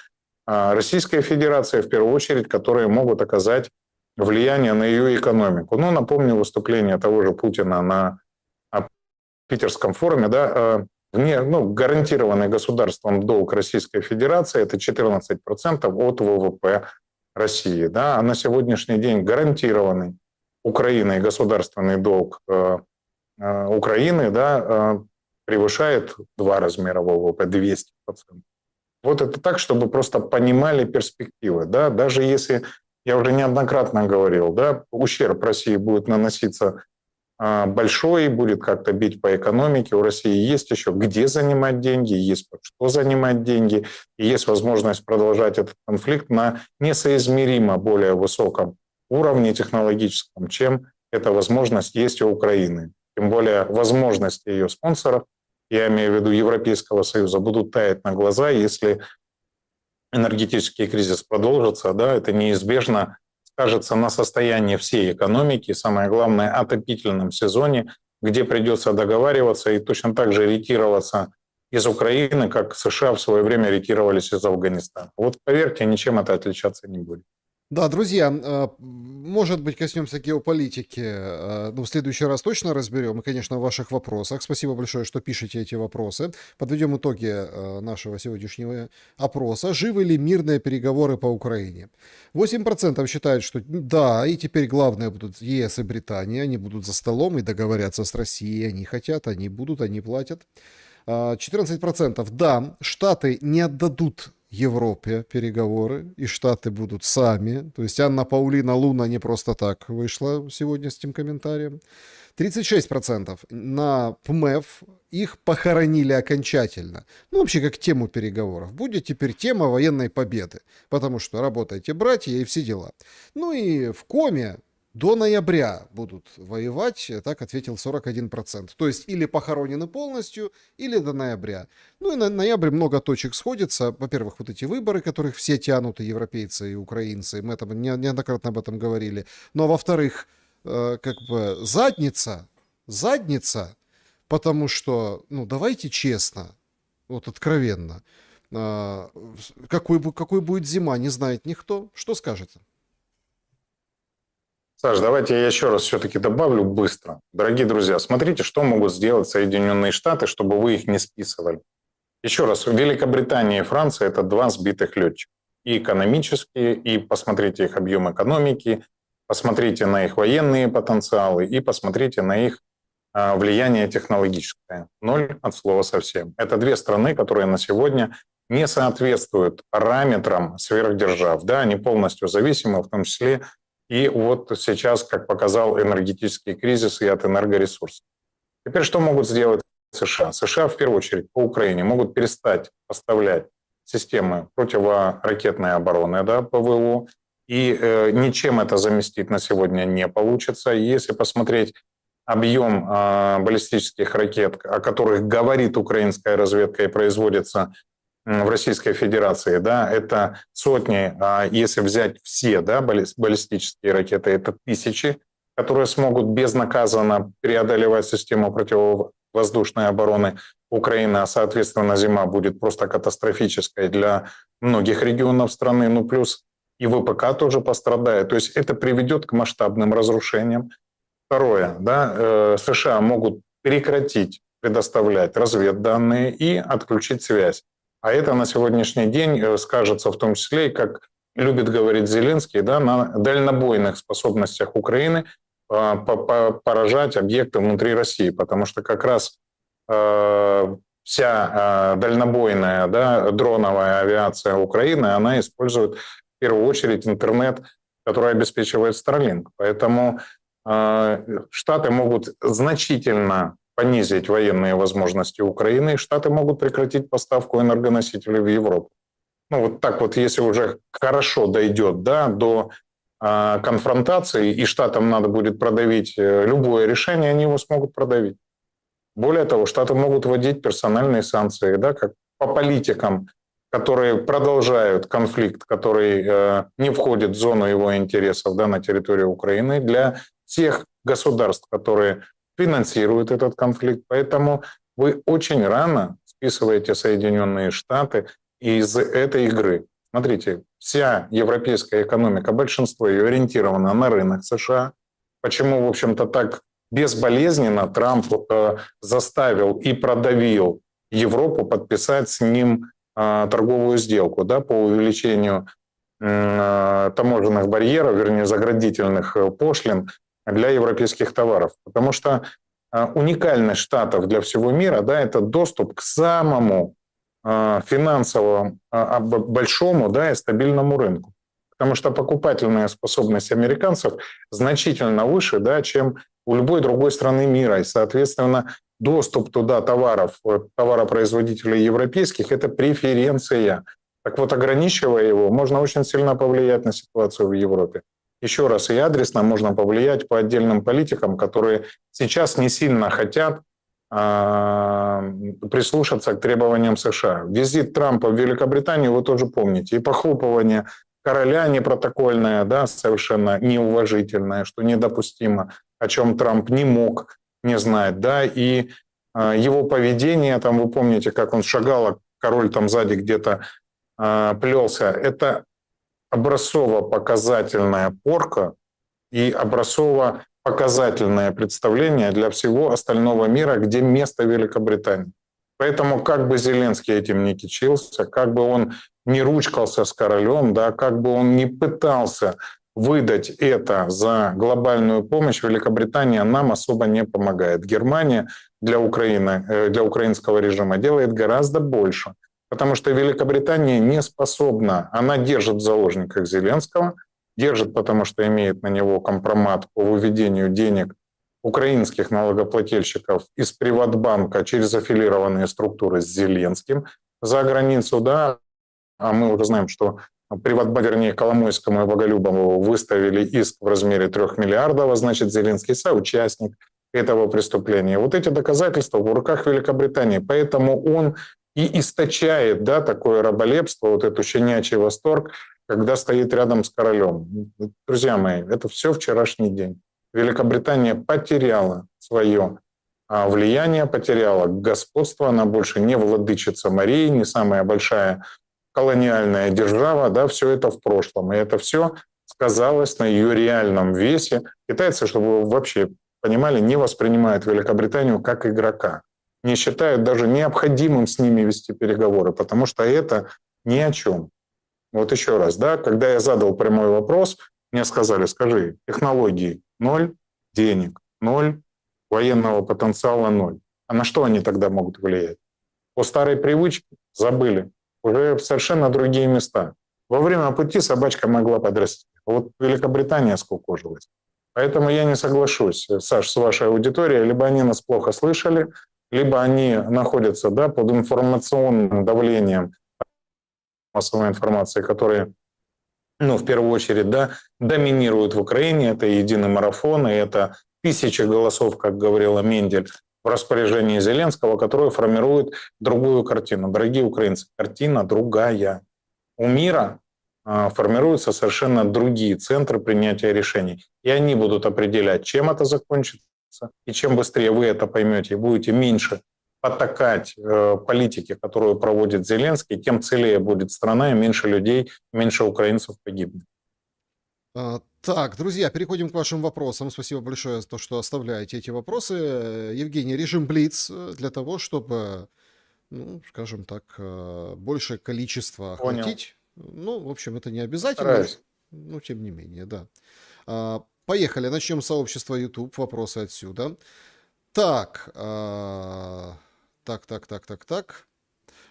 Российской Федерации, в первую очередь, которые могут оказать влияние на ее экономику. Ну, напомню выступление того же Путина на питерском форуме, да, гарантированный государством долг Российской Федерации – это 14% от ВВП России. Да, а на сегодняшний день гарантированный Украиной государственный долг Украины, да, превышает 2 размера ВВП, 200%. Вот это так, чтобы просто понимали перспективы. Да? Даже если, я уже неоднократно говорил, да, ущерб России будет наноситься большой, будет как-то бить по экономике. У России есть еще где занимать деньги, есть под что занимать деньги, и есть возможность продолжать этот конфликт на несоизмеримо более высоком уровне технологическом, чем эта возможность есть у Украины. Тем более возможности ее спонсоров, я имею в виду Европейского Союза, будут таять на глаза, если энергетический кризис продолжится, да, это неизбежно скажется на состоянии всей экономики, самое главное, отопительном сезоне, где придется договариваться и точно так же ретироваться из Украины, как США в свое время ретировались из Афганистана. Вот поверьте, ничем это отличаться не будет. Да, друзья, может быть, коснемся геополитики, в следующий раз точно разберем, и, конечно, в ваших вопросах. Спасибо большое, что пишете эти вопросы. Подведем итоги нашего сегодняшнего опроса. Живы ли мирные переговоры по Украине? 8% считают, что да, и теперь главное будут ЕС и Британия, они будут за столом и договорятся с Россией, они хотят, они будут, они платят. 14% да, Штаты не отдадут Европе переговоры, и Штаты будут сами. То есть Анна Паулина Луна не просто так вышла сегодня с этим комментарием. 36% на ПМЭФ, их похоронили окончательно. Ну, вообще, как тему переговоров. Будет теперь тема военной победы, потому что работайте, братья, и все дела. Ну и в коме до ноября будут воевать, так ответил 41%. То есть или похоронены полностью, или до ноября. Ну и на ноябрь много точек сходится. Во-первых, вот эти выборы, которых все тянут, и европейцы, и украинцы. Мы неоднократно об этом говорили. Но во-вторых, как бы задница, потому что, ну давайте честно, вот откровенно, какой будет зима, не знает никто. Что скажете? Саш, давайте я еще раз все-таки добавлю быстро. Дорогие друзья, смотрите, что могут сделать Соединенные Штаты, чтобы вы их не списывали. Еще раз, Великобритания и Франция – это 2 сбитых летчика. И экономические, и посмотрите их объем экономики, посмотрите на их военные потенциалы, и посмотрите на их влияние технологическое. 0 от слова совсем. Это 2 страны, которые на сегодня не соответствуют параметрам сверхдержав. Да, они полностью зависимы, в том числе и вот сейчас, как показал энергетический кризис, и от энергоресурсов. Теперь что могут сделать США? США, в первую очередь, по Украине могут перестать поставлять системы противоракетной обороны, да, ПВО, и ничем это заместить на сегодня не получится. Если посмотреть объем баллистических ракет, о которых говорит украинская разведка и производится в Российской Федерации, да, это сотни, а если взять все, да, баллистические ракеты, это тысячи, которые смогут безнаказанно преодолевать систему противовоздушной обороны Украины, а, соответственно, зима будет просто катастрофической для многих регионов страны, ну, плюс и ВПК тоже пострадает, то есть это приведет к масштабным разрушениям. Второе, да, США могут прекратить предоставлять разведданные и отключить связь. А это на сегодняшний день скажется в том числе, как любит говорить Зеленский, да, на дальнобойных способностях Украины поражать объекты внутри России. Потому что как раз вся дальнобойная, да, дроновая авиация Украины, она использует в первую очередь интернет, который обеспечивает Starlink. Поэтому Штаты могут значительно понизить военные возможности Украины, и Штаты могут прекратить поставку энергоносителей в Европу. Ну вот так вот, если уже хорошо дойдет, да, до конфронтации, и Штатам надо будет продавить любое решение, они его смогут продавить. Более того, Штаты могут вводить персональные санкции, да, как по политикам, которые продолжают конфликт, который не входит в зону его интересов, да, на территории Украины, для тех государств, которые финансируют этот конфликт. Поэтому вы очень рано списываете Соединенные Штаты из этой игры. Смотрите, вся европейская экономика, большинство ее ориентировано на рынок США. Почему, в общем-то, так безболезненно Трамп заставил и продавил Европу подписать с ним торговую сделку, да, по увеличению таможенных барьеров, вернее, заградительных пошлин для европейских товаров. Потому что уникальность Штатов для всего мира, да, это доступ к самому финансово большому, да, и стабильному рынку. Потому что покупательная способность американцев значительно выше, да, чем у любой другой страны мира. И, соответственно, доступ туда товаров, товаропроизводителей европейских – это преференция. Так вот, ограничивая его, можно очень сильно повлиять на ситуацию в Европе. Еще раз, и адресно можно повлиять по отдельным политикам, которые сейчас не сильно хотят прислушаться к требованиям США. Визит Трампа в Великобританию, вы тоже помните, и похлопывание короля непротокольное, да, совершенно неуважительное, что недопустимо, о чем Трамп не мог не знать, да, и его поведение, там вы помните, как он шагал, а король там сзади где-то плелся, это образцово-показательная порка и образцово-показательное представление для всего остального мира, где место Великобритании. Поэтому как бы Зеленский этим не кичился, как бы он не ручкался с королем, да, как бы он не пытался выдать это за глобальную помощь, Великобритания нам особо не помогает. Германия для Украины, для украинского режима делает гораздо больше, потому что Великобритания не способна, она держит в заложниках Зеленского, держит, потому что имеет на него компромат по выведению денег украинских налогоплательщиков из Приватбанка через аффилированные структуры с Зеленским за границу, да, а мы уже знаем, что Приватбанк, вернее, Коломойскому и Боголюбову выставили иск в размере 3 миллиардов, а значит, Зеленский соучастник этого преступления. Вот эти доказательства в руках Великобритании, поэтому он и источает, да, такое раболепство, вот эту щенячий восторг, когда стоит рядом с королем. Друзья мои, это все вчерашний день. Великобритания потеряла свое влияние, потеряла господство, она больше не владычица морей, не самая большая колониальная держава, да, все это в прошлом. И это все сказалось на ее реальном весе. Китайцы, чтобы вы вообще понимали, не воспринимают Великобританию как игрока. Не считают даже необходимым с ними вести переговоры, потому что это ни о чем. Вот еще раз, да, когда я задал прямой вопрос, мне сказали, скажи, технологий 0, денег 0, военного потенциала 0. А на что они тогда могут влиять? По старой привычке забыли. Уже совершенно другие места. Во время пути собачка могла подрасти. Вот Великобритания скукожилась. Поэтому я не соглашусь, Саш, с вашей аудиторией. Либо они нас плохо слышали, либо они находятся, да, под информационным давлением массовой информации, которые, ну, в первую очередь, да, доминируют в Украине. Это единый марафон, и это тысячи голосов, как говорила Мендель, в распоряжении Зеленского, которые формируют другую картину. Дорогие украинцы, картина другая. У мира формируются совершенно другие центры принятия решений. И они будут определять, чем это закончится. И чем быстрее вы это поймете и будете меньше потакать политике, которую проводит Зеленский, тем целее будет страна, и меньше людей, меньше украинцев погибнет. Так, друзья, переходим к вашим вопросам. Спасибо большое за то, что оставляете эти вопросы. Евгений, режим Блиц для того, чтобы, ну, скажем так, большее количество Понял. охватить. Ну, в общем, это не обязательно, Стараюсь. но тем не менее, да. Поехали, начнем с сообщества YouTube. Вопросы отсюда. Так, Так.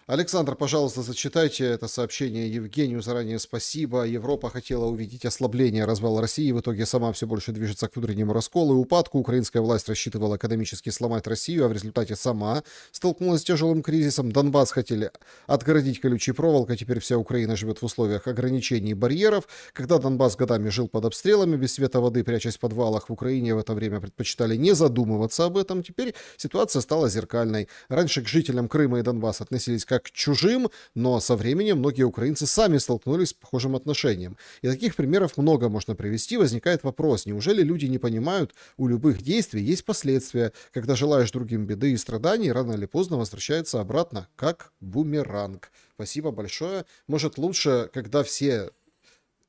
Александр, пожалуйста, зачитайте это сообщение Евгению. Заранее спасибо. Европа хотела увидеть ослабление, развал России. В итоге сама все больше движется к внутреннему расколу и упадку. Украинская власть рассчитывала экономически сломать Россию, а в результате сама столкнулась с тяжелым кризисом. Донбасс хотели отгородить колючей проволокой. Теперь вся Украина живет в условиях ограничений и барьеров. Когда Донбасс годами жил под обстрелами, без света воды, прячась в подвалах, в Украине в это время предпочитали не задумываться об этом. Теперь ситуация стала зеркальной. Раньше к жителям Крыма и Донбасса относились как к чужим, но со временем многие украинцы сами столкнулись с похожим отношением. И таких примеров много можно привести. Возникает вопрос, неужели люди не понимают, у любых действий есть последствия. Когда желаешь другим беды и страданий, рано или поздно возвращается обратно, как бумеранг. Спасибо большое. Может, лучше, когда все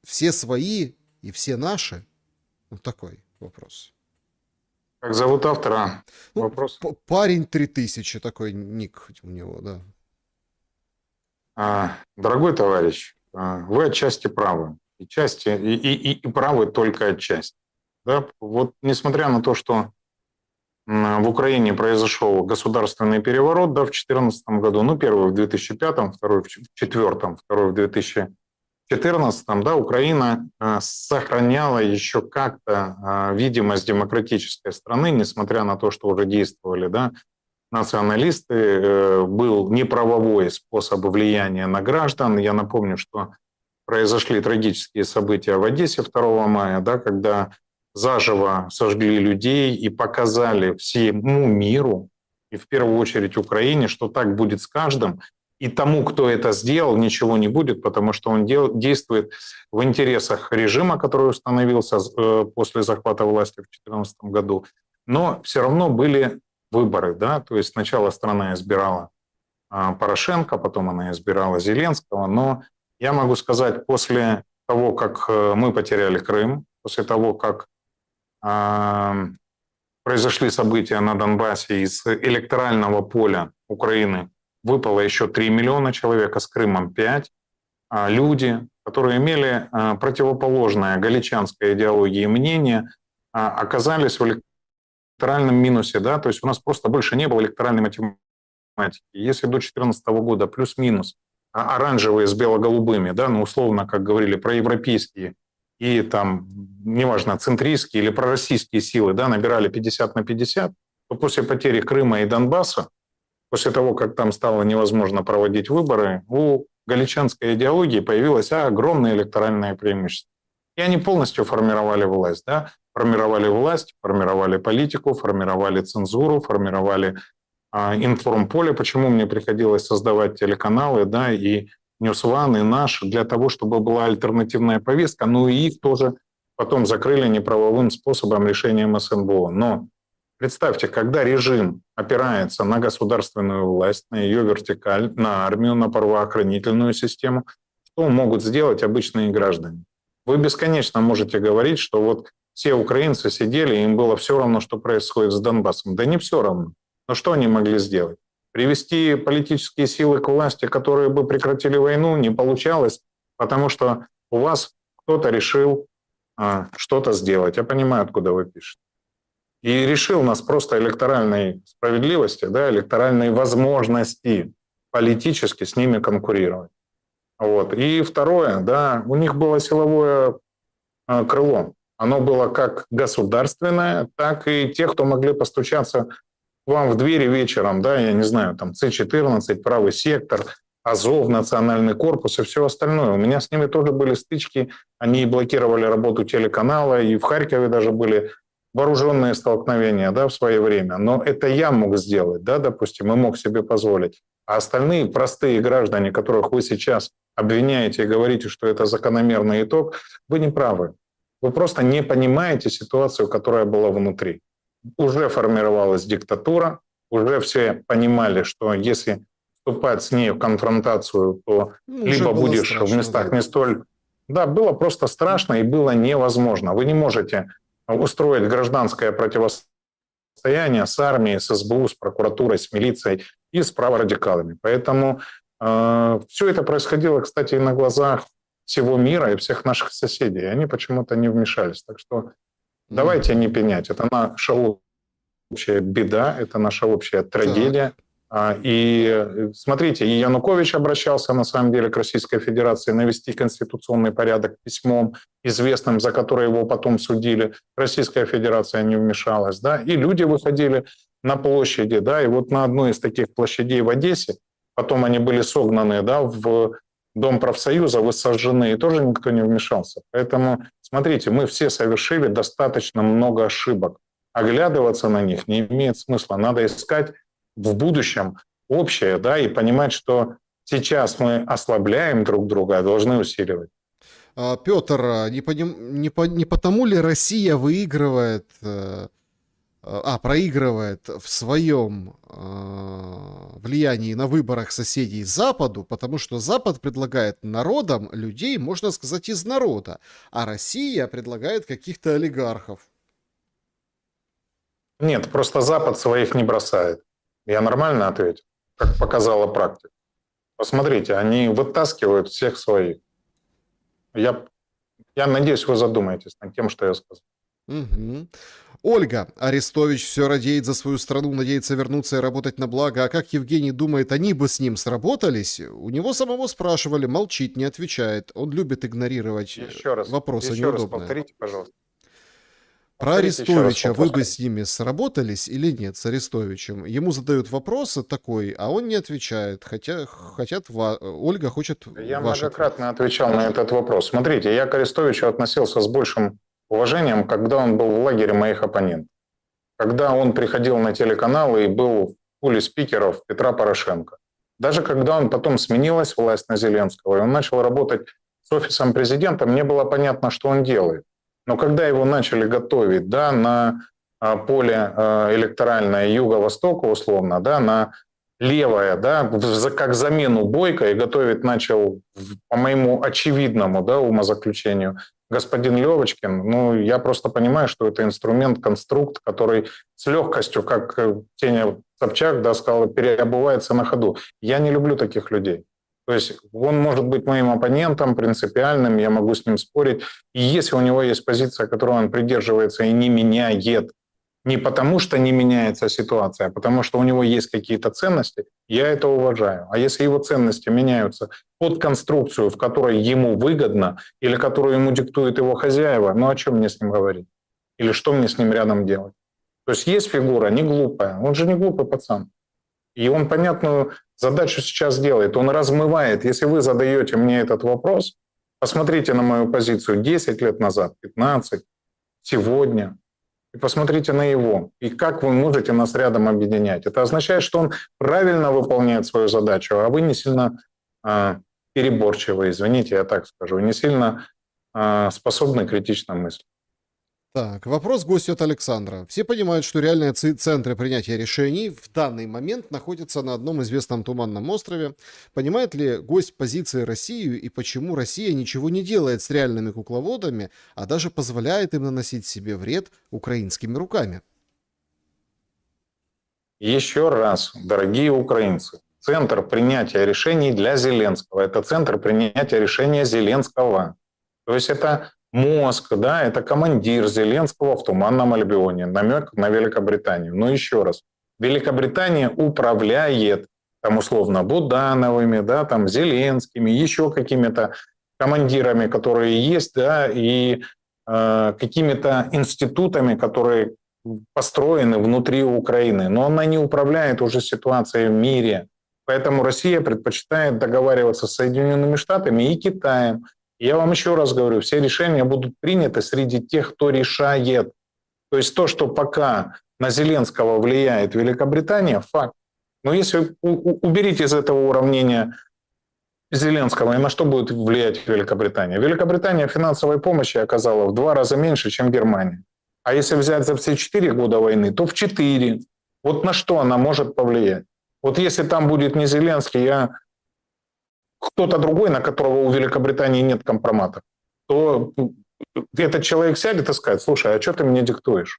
свои и все наши? Вот такой вопрос. Как зовут автора? Ну, Вопрос. Парень 3000, такой ник у него, да. Дорогой товарищ, вы отчасти правы. И правы только отчасти. Да? Вот несмотря на то, что в Украине произошел государственный переворот, да, в 2014 году, ну, первый в 2005, второй в 2004, второй в 2014, да, Украина сохраняла еще как-то видимость демократической страны, несмотря на то, что уже действовали, да, националисты, был неправовой способ влияния на граждан. Я напомню, что произошли трагические события в Одессе 2 мая, да, когда заживо сожгли людей и показали всему миру, и в первую очередь Украине, что так будет с каждым, и тому, кто это сделал, ничего не будет, потому что он действует в интересах режима, который установился после захвата власти в 2014 году. Но все равно были выборы, да, то есть сначала страна избирала Порошенко, потом она избирала Зеленского, но я могу сказать, после того, как мы потеряли Крым, после того, как произошли события на Донбассе, из электорального поля Украины выпало еще 3 миллиона человек, а с Крымом 5, люди, которые имели противоположное галичанской идеологии и мнение, оказались в электоральном минусе, да, то есть у нас просто больше не было электоральной математики. Если до 2014 года плюс-минус оранжевые с бело-голубыми, да, ну, условно, как говорили, проевропейские и там, неважно, центристские или пророссийские силы, да, набирали 50/50, то после потери Крыма и Донбасса, после того, как там стало невозможно проводить выборы, у галичанской идеологии появилось огромное электоральное преимущество. И они полностью формировали власть, да, формировали политику, формировали цензуру, формировали информполе. Почему мне приходилось создавать телеканалы, да, и Ньюсван, и наш, для того, чтобы была альтернативная повестка, ну и их тоже потом закрыли неправовым способом решением СНБО. Но представьте, когда режим опирается на государственную власть, на ее вертикаль, на армию, на правоохранительную систему, что могут сделать обычные граждане? Вы бесконечно можете говорить, что вот все украинцы сидели, им было все равно, что происходит с Донбассом. Да не все равно. Но что они могли сделать? Привести политические силы к власти, которые бы прекратили войну, не получалось, потому что у вас кто-то решил что-то сделать. Я понимаю, откуда вы пишете. И решил нас просто электоральной справедливости, да, электоральной возможности политически с ними конкурировать. Вот. И второе, да, у них было силовое крыло. Оно было как государственное, так и те, кто могли постучаться вам в двери вечером, да, я не знаю, там С-14, правый сектор, Азов, национальный корпус и все остальное. У меня с ними тоже были стычки, они блокировали работу телеканала, и в Харькове даже были вооруженные столкновения, да, в свое время. Но это я мог сделать, да, допустим, и мог себе позволить. А остальные простые граждане, которых вы сейчас обвиняете и говорите, что это закономерный итог, вы не правы. Вы просто не понимаете ситуацию, которая была внутри. Уже формировалась диктатура, уже все понимали, что если вступать с ней в конфронтацию, то либо будешь страшно, в местах не столь... Да, было просто страшно и было невозможно. Вы не можете устроить гражданское противостояние с армией, с СБУ, с прокуратурой, с милицией и с праворадикалами. Поэтому все это происходило, кстати, и на глазах всего мира и всех наших соседей. И они почему-то не вмешались. Так что давайте не пенять. Это наша общая беда, это наша общая трагедия. Смотрите, и Янукович обращался на самом деле к Российской Федерации навести конституционный порядок письмом, известным, за которое его потом судили. Российская Федерация не вмешалась, да, и люди выходили на площади, да, и вот на одной из таких площадей в Одессе, потом они были согнаны, да, в Дом профсоюза, сожжены, и тоже никто не вмешался. Поэтому, смотрите, мы все совершили достаточно много ошибок. Оглядываться на них не имеет смысла. Надо искать в будущем общее, да, и понимать, что сейчас мы ослабляем друг друга, а должны усиливать. Петр, не потому ли Россия проигрывает в своем влиянии на выборах соседей Западу, потому что Запад предлагает народам людей, можно сказать, из народа, а Россия предлагает каких-то олигархов? Нет, просто Запад своих не бросает. Я нормально ответил, как показала практика. Посмотрите, они вытаскивают всех своих. Я надеюсь, вы задумаетесь над тем, что я сказал. Угу. Ольга, Арестович все радеет за свою страну, надеется вернуться и работать на благо. А как Евгений думает, они бы с ним сработались? У него самого спрашивали, молчит, не отвечает. Он любит игнорировать вопросы еще раз неудобные. повторите, пожалуйста. Про Арестовича вы бы с ними сработались или нет, с Арестовичем? Ему задают вопросы такой, а он не отвечает, хотя Ольга хочет Я ваш многократно отвечал на этот вопрос. Смотрите, я к Арестовичу относился с большим уважением, когда он был в лагере моих оппонентов. Когда он приходил на телеканалы и был в пуле спикеров Петра Порошенко. Даже когда он потом сменилась власть на Зеленского, и он начал работать с офисом президента, мне было понятно, что он делает. Но когда его начали готовить, да, на поле электоральное юго-востока, условно, да, на левое, да, как замену Бойко, и готовить начал, по моему очевидному, да, умозаключению, господин Левочкин, ну, я просто понимаю, что это инструмент, конструкт, который с легкостью, как Сеня Собчак, да, сказал, переобувается на ходу. Я не люблю таких людей. То есть он может быть моим оппонентом, принципиальным, я могу с ним спорить. И если у него есть позиция, которой он придерживается и не меняет, не потому что не меняется ситуация, а потому что у него есть какие-то ценности, я это уважаю. А если его ценности меняются под конструкцию, в которой ему выгодно, или которую ему диктуют его хозяева, ну о чем мне с ним говорить? Или что мне с ним рядом делать? То есть фигура не глупая, он же не глупый пацан. И он понятную задачу сейчас делает, он размывает. Если вы задаете мне этот вопрос, посмотрите на мою позицию 10 лет назад, 15, сегодня, и посмотрите на его. И как вы можете нас рядом объединять. Это означает, что он правильно выполняет свою задачу, а вы не сильно переборчивы, извините, я так скажу, не сильно способны критично мыслить. Так, вопрос гостю от Александра. Все понимают, что реальные центры принятия решений в данный момент находятся на одном известном туманном острове. Понимает ли гость позиции России и почему Россия ничего не делает с реальными кукловодами, а даже позволяет им наносить себе вред украинскими руками? Еще раз, дорогие украинцы, центр принятия решений для Зеленского – это центр принятия решения Зеленского. То есть это мозг, да, это командир Зеленского в Туманном Альбионе, намек на Великобританию. Но еще раз, Великобритания управляет там условно Будановыми, да, там Зеленскими, еще какими-то командирами, которые есть, да, и какими-то институтами, которые построены внутри Украины. Но она не управляет уже ситуацией в мире. Поэтому Россия предпочитает договариваться с Соединенными Штатами и Китаем. Я вам еще раз говорю, все решения будут приняты среди тех, кто решает. То есть то, что пока на Зеленского влияет Великобритания, факт. Но если уберите из этого уравнения Зеленского, и на что будет влиять Великобритания? Великобритания финансовой помощи оказала в 2 раза меньше, чем Германия. А если взять за все 4 года войны, то в 4. Вот на что она может повлиять? Вот если там будет не Зеленский, а кто-то другой, на которого у Великобритании нет компромата, то этот человек сядет и скажет: слушай, а что ты мне диктуешь?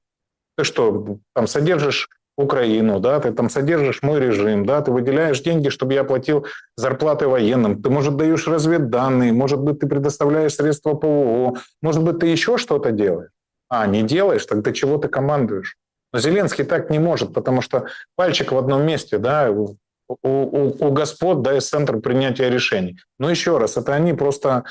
Ты что, там содержишь Украину, да, ты там содержишь мой режим, да, ты выделяешь деньги, чтобы я платил зарплаты военным, ты, может, даешь разведданные, может быть, ты предоставляешь средства ПВО, может быть, ты еще что-то делаешь. А, не делаешь, тогда чего ты командуешь? Но Зеленский так не может, потому что пальчик в одном месте, да, у господ, да, из центра принятия решений. Но еще раз, это они просто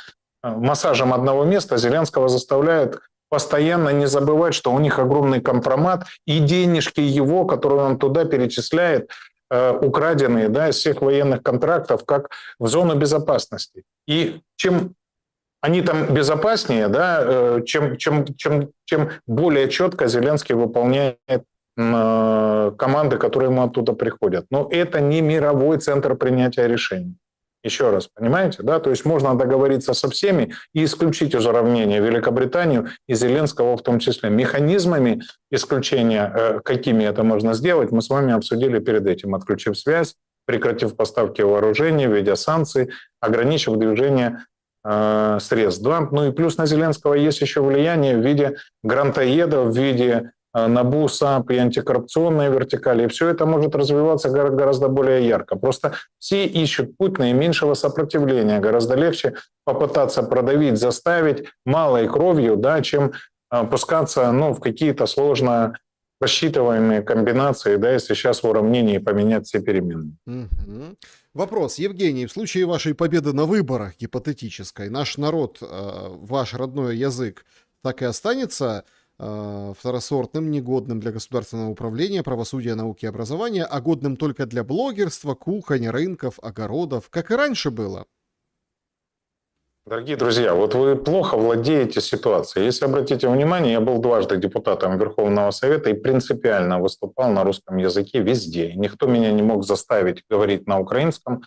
массажем одного места Зеленского заставляют постоянно не забывать, что у них огромный компромат, и денежки его, которые он туда перечисляет, украденные, да, из всех военных контрактов, как в зону безопасности. И чем они там безопаснее, да, чем более четко Зеленский выполняет команды, которые ему оттуда приходят. Но это не мировой центр принятия решений. Еще раз, понимаете, да? То есть можно договориться со всеми и исключить из уравнения Великобританию и Зеленского в том числе. Механизмами исключения, какими это можно сделать, мы с вами обсудили перед этим, отключив связь, прекратив поставки вооружений, введя санкции, ограничив движение средств. Да? Ну и плюс на Зеленского есть еще влияние в виде грантоедов, в виде НАБУ, САП и антикоррупционной вертикали. И все это может развиваться гораздо более ярко. Просто все ищут путь наименьшего сопротивления. Гораздо легче попытаться продавить, заставить малой кровью, да, чем пускаться в какие-то сложно рассчитываемые комбинации, да, если сейчас в уравнении поменять все переменные. Мгм. Вопрос, Евгений, в случае вашей победы на выборах гипотетической, наш народ, ваш родной язык, так и останется второсортным, негодным для государственного управления, правосудия, науки и образования, а годным только для блогерства, кухонь, рынков, огородов, как и раньше было? Дорогие друзья, вот вы плохо владеете ситуацией. Если обратите внимание, я был дважды депутатом Верховного Совета и принципиально выступал на русском языке везде. Никто меня не мог заставить говорить на украинском.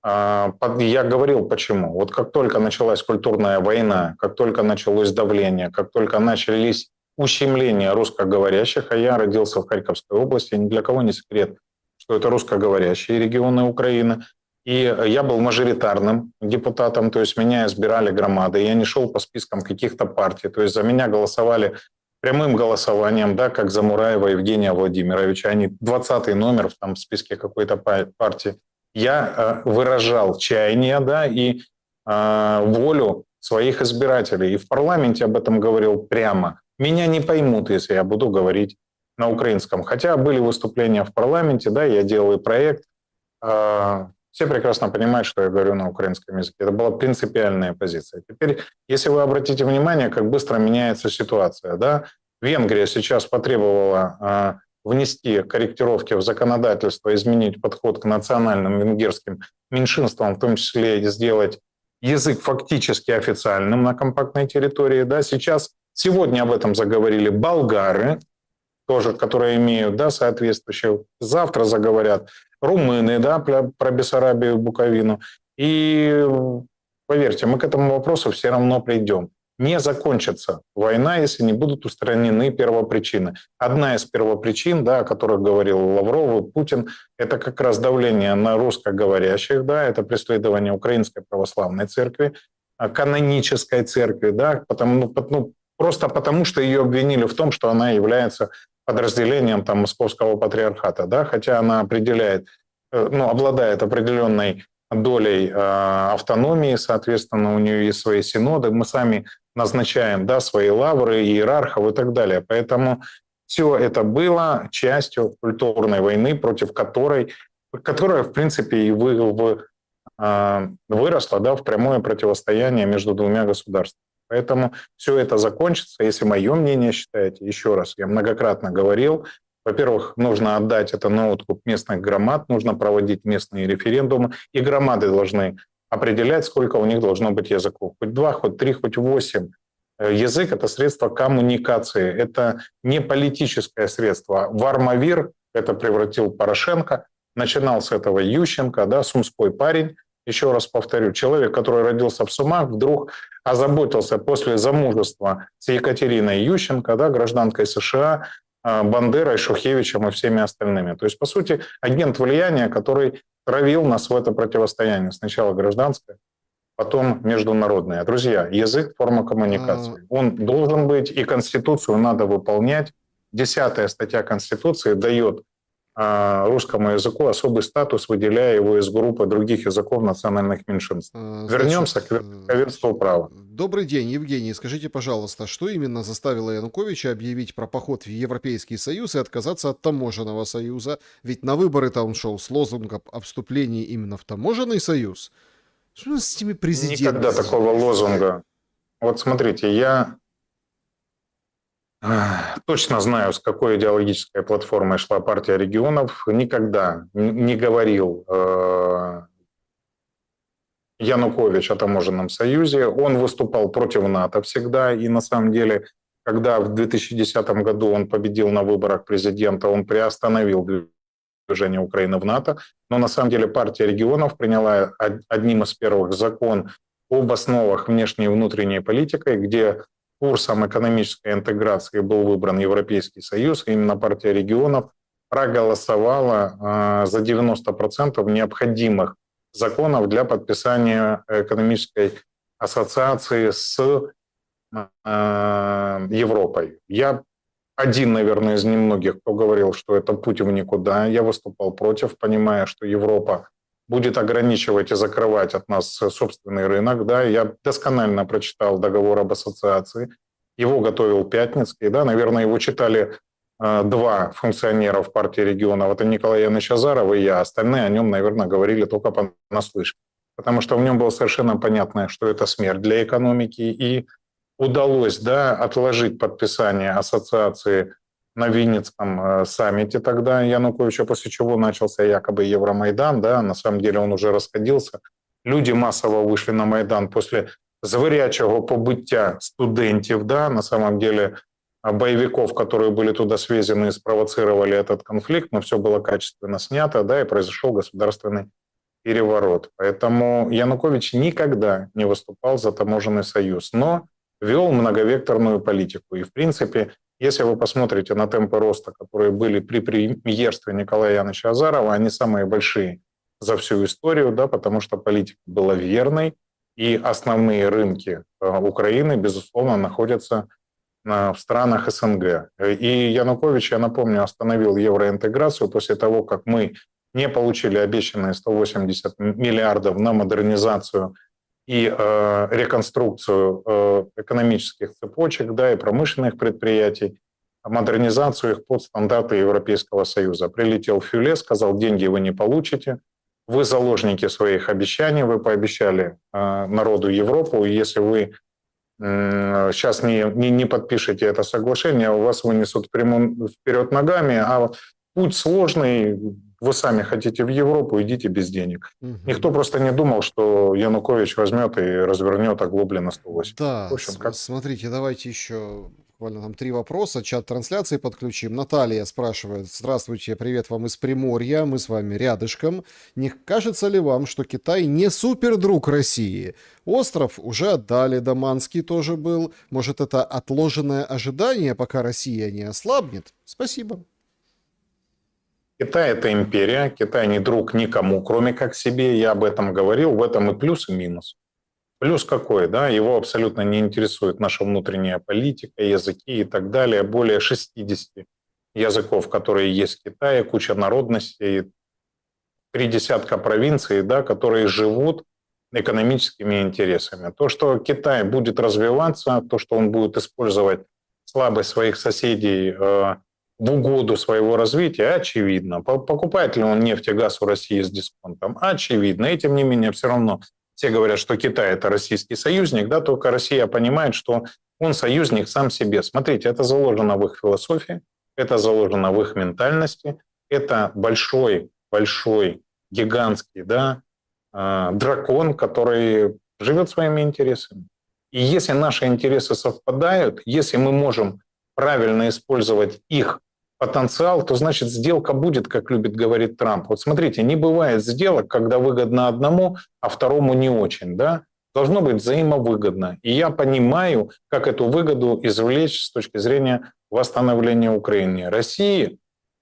Я говорил почему. Вот как только началась культурная война, как только началось давление, как только начались ущемления русскоговорящих, а я родился в Харьковской области, ни для кого не секрет, что это русскоговорящие регионы Украины. И я был мажоритарным депутатом, то есть меня избирали громады, я не шел по спискам каких-то партий, то есть за меня голосовали прямым голосованием, да, как за Мураева Евгения Владимировича, а не 20-й номер в списке какой-то партии. Я выражал чаяние, да, и волю своих избирателей. И в парламенте об этом говорил прямо. Меня не поймут, если я буду говорить на украинском. Хотя были выступления в парламенте, да, я делал и проект. Все прекрасно понимают, что я говорю на украинском языке. Это была принципиальная позиция. Теперь, если вы обратите внимание, как быстро меняется ситуация, да, Венгрия сейчас потребовала внести корректировки в законодательство, изменить подход к национальным венгерским меньшинствам, в том числе и сделать язык фактически официальным на компактной территории. Да. Сегодня об этом заговорили болгары, тоже, которые имеют, да, соответствующие. Завтра заговорят румыны, да, про Бессарабию и Буковину. И поверьте, мы к этому вопросу все равно придем. Не закончится война, если не будут устранены первопричины. Одна из первопричин, да, о которых говорил Лавров и Путин, это как раз давление на русскоговорящих, да, это преследование Украинской православной церкви, канонической церкви, да, просто потому, что ее обвинили в том, что она является подразделением там, Московского патриархата, да, хотя она обладает определенной долей автономии, соответственно, у нее есть свои синоды, мы сами назначаем, да, свои лавры, иерархов и так далее. Поэтому все это было частью культурной войны, против которая, в принципе, и выросла, да, в прямое противостояние между двумя государствами. Поэтому все это закончится, если мое мнение считаете, еще раз, я многократно говорил, во-первых, нужно отдать это на откуп местных громад, нужно проводить местные референдумы, и громады должны определять, сколько у них должно быть языков. Хоть 2, хоть 3, хоть 8. Язык — это средство коммуникации, это не политическое средство. В армавир это превратил Порошенко, начинал с этого Ющенко, да, сумской парень. Еще раз повторю, человек, который родился в Сумах, вдруг озаботился после замужества с Екатериной Ющенко, да, гражданкой США, Бандерой, Шухевичем и всеми остальными. То есть, по сути, агент влияния, который травил нас в это противостояние. Сначала гражданское, потом международное. Друзья, язык — форма коммуникации. Он должен быть, и Конституцию надо выполнять. 10-я статья Конституции дает русскому языку особый статус, выделяя его из группы других языков национальных меньшинств. Вернемся к верховенству права. Добрый день, Евгений. Скажите, пожалуйста, что именно заставило Януковича объявить про поход в Европейский Союз и отказаться от таможенного союза? Ведь на выборы-то он шел с лозунгом о вступлении именно в таможенный союз. Что у нас с этими президентами? Никогда такого лозунга. Вот смотрите, я точно знаю, с какой идеологической платформой шла партия регионов. Никогда не говорил Янукович о таможенном союзе. Он выступал против НАТО всегда. И на самом деле, когда в 2010 году он победил на выборах президента, он приостановил движение Украины в НАТО. Но на самом деле партия регионов приняла одним из первых закон об основах внешней и внутренней политики, где курсом экономической интеграции был выбран Европейский Союз. И именно партия регионов проголосовала за 90% необходимых законов для подписания экономической ассоциации с Европой. Я один, наверное, из немногих, кто говорил, что это путь в никуда. Я выступал против, понимая, что Европа будет ограничивать и закрывать от нас собственный рынок. Да, я досконально прочитал договор об ассоциации. Его готовил Пятницкий. Да, наверное, его читали два функционера в партии регионов. Это Николай Янович Азаров и я. Остальные о нем, наверное, говорили только понаслышке. Потому что в нем было совершенно понятно, что это смерть для экономики. И удалось, да, отложить подписание ассоциации на Винницком саммите тогда Януковича, после чего начался якобы Евромайдан. Да, на самом деле он уже расходился. Люди массово вышли на Майдан после звірячого побиття студентов, да, на самом деле боевиков, которые были туда свезены и спровоцировали этот конфликт, но все было качественно снято, да, и произошел государственный переворот. Поэтому Янукович никогда не выступал за таможенный союз, но вел многовекторную политику. И, в принципе, если вы посмотрите на темпы роста, которые были при премьерстве Николая Яновича Азарова, они самые большие за всю историю, да, потому что политика была верной, и основные рынки Украины, безусловно, находятся в странах СНГ. И Янукович, я напомню, остановил евроинтеграцию после того, как мы не получили обещанные 180 миллиардов на модернизацию и реконструкцию экономических цепочек, да, и промышленных предприятий, модернизацию их под стандарты Европейского Союза. Прилетел Фюле, сказал: деньги вы не получите, вы заложники своих обещаний, вы пообещали народу Европу, и если вы сейчас не подпишете это соглашение, у вас вынесут вперед ногами, а путь сложный, вы сами хотите в Европу, идите без денег. Никто просто не думал, что Янукович возьмет и развернет оглобли на 180. Да, В общем, смотрите, давайте еще буквально там 3 вопроса. Чат трансляции подключим. Наталья спрашивает: здравствуйте, привет вам из Приморья, мы с вами рядышком. Не кажется ли вам, что Китай не супердруг России? Остров уже отдали, Даманский тоже был. Может, это отложенное ожидание, пока Россия не ослабнет? Спасибо. Китай – это империя, Китай не друг никому, кроме как себе. Я об этом говорил, в этом и плюс, и минус. Плюс какой, да, его абсолютно не интересует наша внутренняя политика, языки и так далее. Более 60 языков, которые есть в Китае, куча народностей, 3 десятка провинций, да, которые живут экономическими интересами. То, что Китай будет развиваться, то, что он будет использовать слабость своих соседей в угоду своего развития, очевидно. Покупает ли он нефть и газ у России с дисконтом? Очевидно. И тем не менее, все равно все говорят, что Китай – это российский союзник, да, только Россия понимает, что он союзник сам себе. Смотрите, это заложено в их философии, это заложено в их ментальности, это большой, гигантский, да, дракон, который живет своими интересами. И если наши интересы совпадают, если мы можем правильно использовать их потенциал, то значит сделка будет, как любит говорить Трамп. Вот смотрите, не бывает сделок, когда выгодно одному, а второму не очень. Да? Должно быть взаимовыгодно. И я понимаю, как эту выгоду извлечь с точки зрения восстановления Украины. России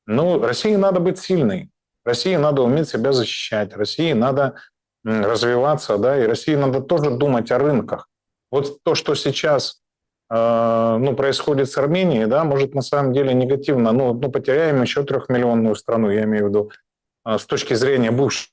надо быть сильной. России надо уметь себя защищать. России надо развиваться. Да? И России надо тоже думать о рынках. Вот то, что сейчас происходит с Арменией, да, может на самом деле негативно, потеряем еще 3-миллионную страну, я имею в виду, с точки зрения бывших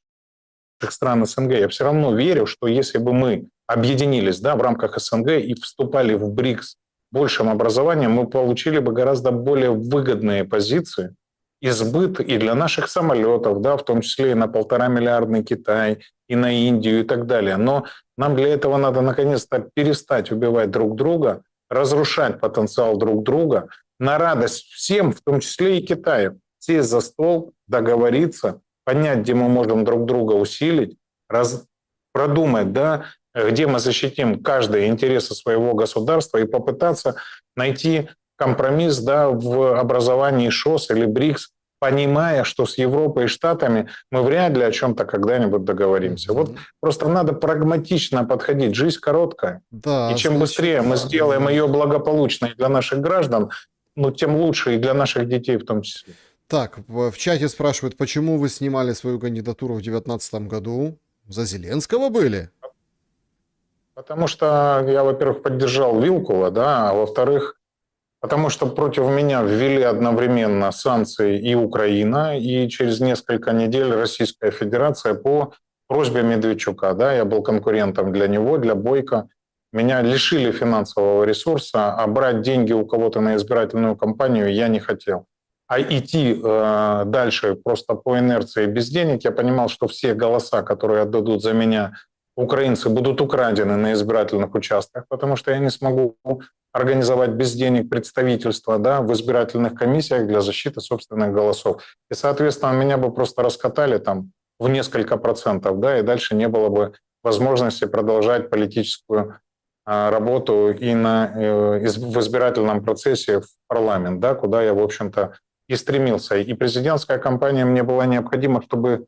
стран СНГ. Я все равно верю, что если бы мы объединились, да, в рамках СНГ и вступали в БРИКС большим образованием, мы получили бы гораздо более выгодные позиции и сбыт и для наших самолетов, да, в том числе и на 1,5-миллиардный Китай, и на Индию и так далее. Но нам для этого надо наконец-то перестать убивать друг друга, разрушать потенциал друг друга на радость всем, в том числе и Китаю. Сесть за стол, договориться, понять, где мы можем друг друга усилить, продумать, да, где мы защитим каждый интересы своего государства и попытаться найти компромисс, да, в образовании ШОС или БРИКС, понимая, что с Европой и Штатами мы вряд ли о чем-то когда-нибудь договоримся. Вот просто надо прагматично подходить. Жизнь короткая. Да, И чем быстрее мы сделаем ее благополучной для наших граждан, тем лучше и для наших детей в том числе. Так, в чате спрашивают, почему вы снимали свою кандидатуру в 2019 году? За Зеленского были? Потому что я, во-первых, поддержал Вилкула, да, а во-вторых, потому что против меня ввели одновременно санкции и Украина, и через несколько недель Российская Федерация по просьбе Медведчука. Да, я был конкурентом для него, для Бойко. Меня лишили финансового ресурса, а брать деньги у кого-то на избирательную кампанию я не хотел. А идти дальше просто по инерции без денег, я понимал, что все голоса, которые отдадут за меня украинцы, будут украдены на избирательных участках, потому что я не смогу организовать без денег представительство, да, в избирательных комиссиях для защиты собственных голосов. И, соответственно, меня бы просто раскатали там в несколько процентов, да, и дальше не было бы возможности продолжать политическую работу и в избирательном процессе в парламент, да, куда я, в общем-то, и стремился. И президентская кампания мне была необходима, чтобы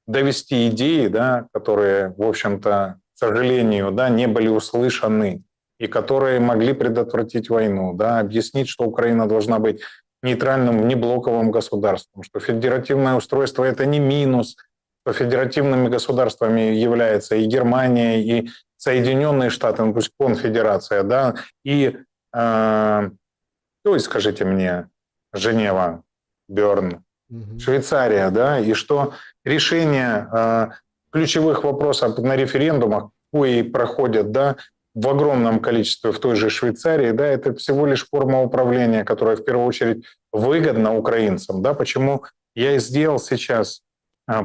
довести идеи, да, которые, в общем-то, к сожалению, да, не были услышаны, и которые могли предотвратить войну, да, объяснить, что Украина должна быть нейтральным, неблоковым государством, что федеративное устройство – это не минус, что федеративными государствами являются и Германия, и Соединенные Штаты, то есть конфедерация, да, и, скажите мне, Женева, Берн, Швейцария, да, и что решение ключевых вопросов на референдумах, кои проходят, да, в огромном количестве в той же Швейцарии, да, это всего лишь форма управления, которая в первую очередь выгодна украинцам, да, почему я и сделал сейчас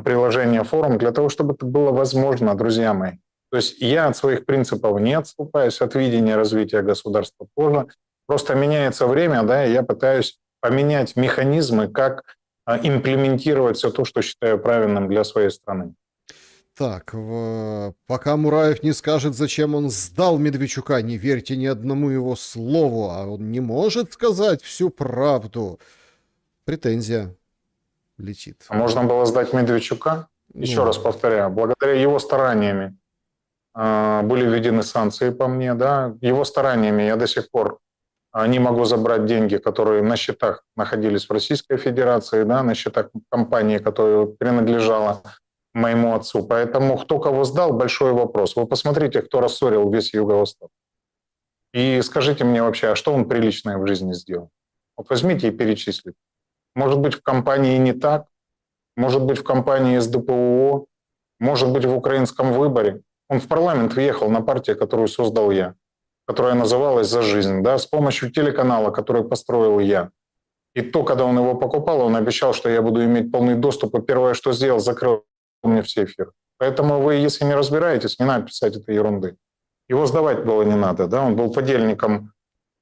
приложение форум для того, чтобы это было возможно, друзья мои. То есть я от своих принципов не отступаюсь, от видения развития государства тоже. Просто меняется время, да, и я пытаюсь поменять механизмы, как имплементировать все то, что считаю правильным для своей страны. Так, пока Мураев не скажет, зачем он сдал Медведчука, не верьте ни одному его слову, а он не может сказать всю правду. Претензия летит. А можно было сдать Медведчука? Еще раз повторяю, благодаря его стараниями были введены санкции по мне, да, его стараниями я до сих пор не могу забрать деньги, которые на счетах находились в Российской Федерации, да, на счетах компании, которая принадлежала моему отцу. Поэтому кто кого сдал, большой вопрос. Вы посмотрите, кто рассорил весь Юго-Восток. И скажите мне вообще, а что он приличное в жизни сделал? Вот возьмите и перечислите. Может быть, в компании не так, может быть, в компании СДПУО, может быть, в украинском выборе. Он в парламент въехал на партию, которую создал я, которая называлась «За жизнь», да, с помощью телеканала, который построил я. И то, когда он его покупал, он обещал, что я буду иметь полный доступ, и первое, что сделал, закрыл мне все эфиры. Поэтому вы, если не разбираетесь, не надо писать этой ерунды. Его сдавать было не надо, да, он был подельником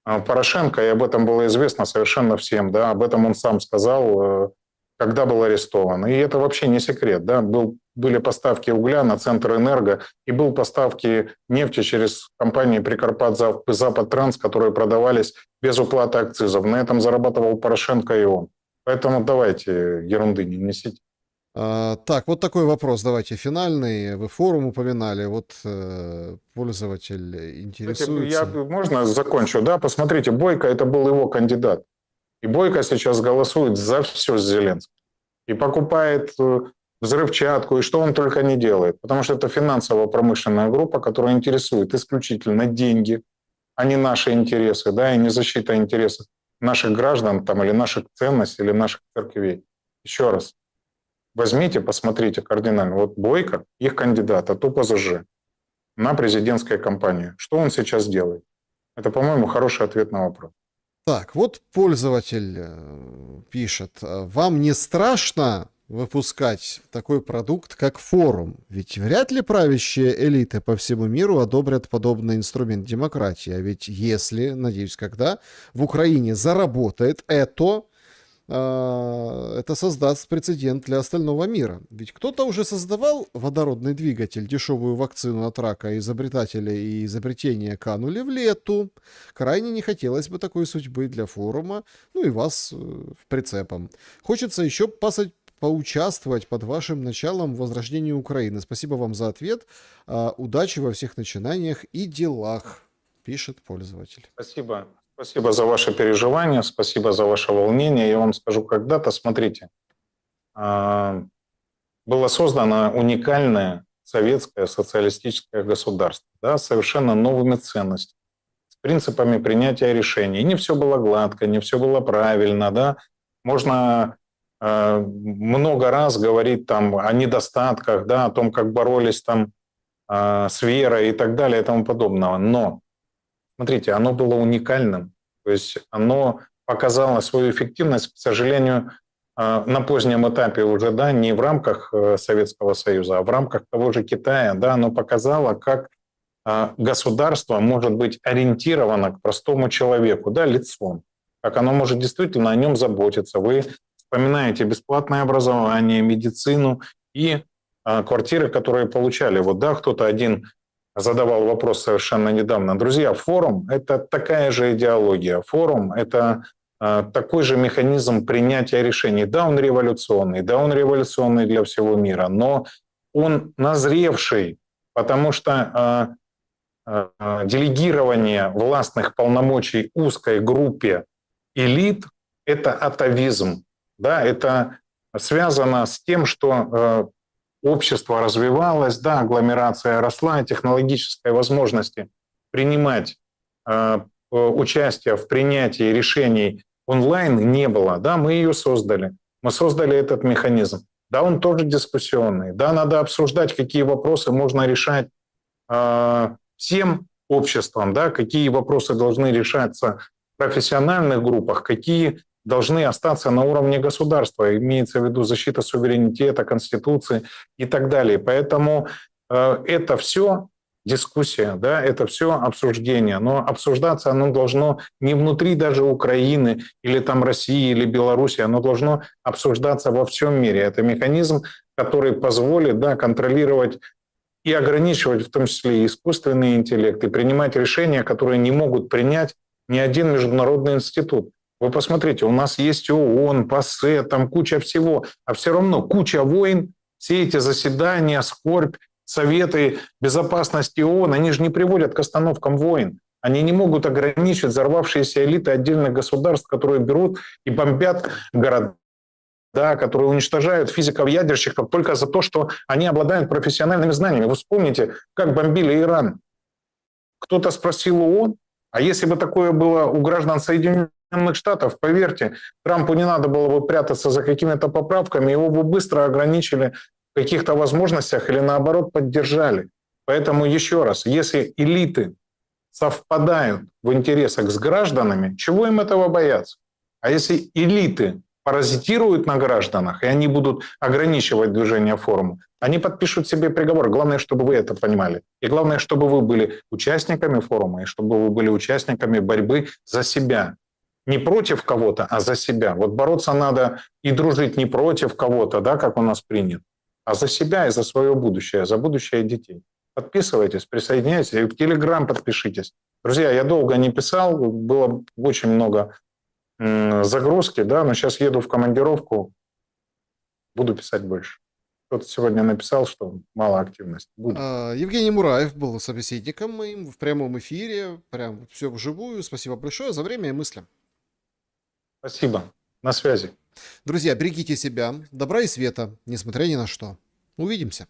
Порошенко, и об этом было известно совершенно всем, да, об этом он сам сказал, когда был арестован. И это вообще не секрет, да, были поставки угля на Центрэнерго, и были поставки нефти через компании Прикарпат-Запад-Транс, которые продавались без уплаты акцизов. На этом зарабатывал Порошенко и он. Поэтому давайте ерунды не несите. Так, вот такой вопрос, давайте, финальный. Вы форум упоминали, вот пользователь интересуется. Можно закончу? Да, посмотрите, Бойко, это был его кандидат. И Бойко сейчас голосует за все с Зеленским. И покупает взрывчатку, и что он только не делает. Потому что это финансово-промышленная группа, которая интересует исключительно деньги. а не наши интересы, да, и не защита интересов наших граждан там, или наших ценностей, или наших церквей. Еще раз, возьмите, посмотрите кардинально. Вот Бойко, их кандидат от ОПЗЖ на президентской кампании. Что он сейчас делает? Это, по-моему, хороший ответ на вопрос. Так, вот пользователь пишет, вам не страшно выпускать такой продукт, как форум? Ведь вряд ли правящие элиты по всему миру одобрят подобный инструмент демократии. А ведь если, надеюсь, когда в Украине заработает это создаст прецедент для остального мира. Ведь кто-то уже создавал водородный двигатель, дешевую вакцину от рака, изобретатели и изобретения канули в лету. Крайне не хотелось бы такой судьбы для форума, ну и вас в прицепом. Хочется еще поучаствовать под вашим началом в возрождении Украины. Спасибо вам за ответ. Удачи во всех начинаниях и делах, пишет пользователь. Спасибо. Спасибо за ваше переживание, спасибо за ваше волнение. Я вам скажу, когда-то, смотрите, было создано уникальное советское социалистическое государство, да, с совершенно новыми ценностями, с принципами принятия решений. Не все было гладко, не все было правильно, да. Можно много раз говорить там о недостатках, да, о том, как боролись там с верой и так далее и тому подобного. Но смотрите, оно было уникальным, то есть оно показало свою эффективность, к сожалению, на позднем этапе уже, да, не в рамках Советского Союза, а в рамках того же Китая, да, оно показало, как государство может быть ориентировано к простому человеку, да, лицом, как оно может действительно о нем заботиться. Вы вспоминаете бесплатное образование, медицину и квартиры, которые получали. Вот, да, кто-то один задавал вопрос совершенно недавно. Друзья, форум – это такая же идеология. Форум – это такой же механизм принятия решений. Да, он революционный для всего мира, но он назревший, потому что делегирование властных полномочий узкой группе элит – это атовизм. Да, это связано с тем, что общество развивалось, да, агломерация росла, технологической возможности принимать участие в принятии решений онлайн не было. Да, мы ее создали. Мы создали этот механизм. Да, он тоже дискуссионный. Да, надо обсуждать, какие вопросы можно решать всем обществом, да, какие вопросы должны решаться в профессиональных группах, какие должны остаться на уровне государства, имеется в виду защита суверенитета, Конституции и так далее. Поэтому это все дискуссия, да, это все обсуждение, но обсуждаться оно должно не внутри даже Украины или там России или Беларуси, оно должно обсуждаться во всем мире. Это механизм, который позволит, да, контролировать и ограничивать в том числе и искусственный интеллект, и принимать решения, которые не могут принять ни один международный институт. Вы посмотрите, у нас есть ООН, ПАСЕ, там куча всего, а все равно куча войн, все эти заседания, скорбь, Советы безопасности ООН, они же не приводят к остановкам войн. Они не могут ограничить взорвавшиеся элиты отдельных государств, которые берут и бомбят города, да, которые уничтожают физиков-ядерщиков только за то, что они обладают профессиональными знаниями. Вы вспомните, как бомбили Иран. Кто-то спросил ООН, а если бы такое было у граждан Соединенных Штатов, поверьте, Трампу не надо было бы прятаться за какими-то поправками, его бы быстро ограничили в каких-то возможностях или наоборот поддержали. Поэтому еще раз, если элиты совпадают в интересах с гражданами, чего им этого бояться? А если элиты паразитируют на гражданах, и они будут ограничивать движение форума, они подпишут себе приговор. Главное, чтобы вы это понимали. И главное, чтобы вы были участниками форума, и чтобы вы были участниками борьбы за себя. Не против кого-то, а за себя. Вот бороться надо и дружить не против кого-то, да, как у нас принято, а за себя и за свое будущее, за будущее детей. Подписывайтесь, присоединяйтесь, и в Телеграм подпишитесь. Друзья, я долго не писал, было очень много загрузки, да, но сейчас еду в командировку, буду писать больше. Кто-то сегодня написал, что мало активности. Будет. Евгений Мураев был собеседником моим в прямом эфире, прям все вживую. Спасибо большое за время и мысли. Спасибо. На связи. Друзья, берегите себя, добра и света, несмотря ни на что. Увидимся.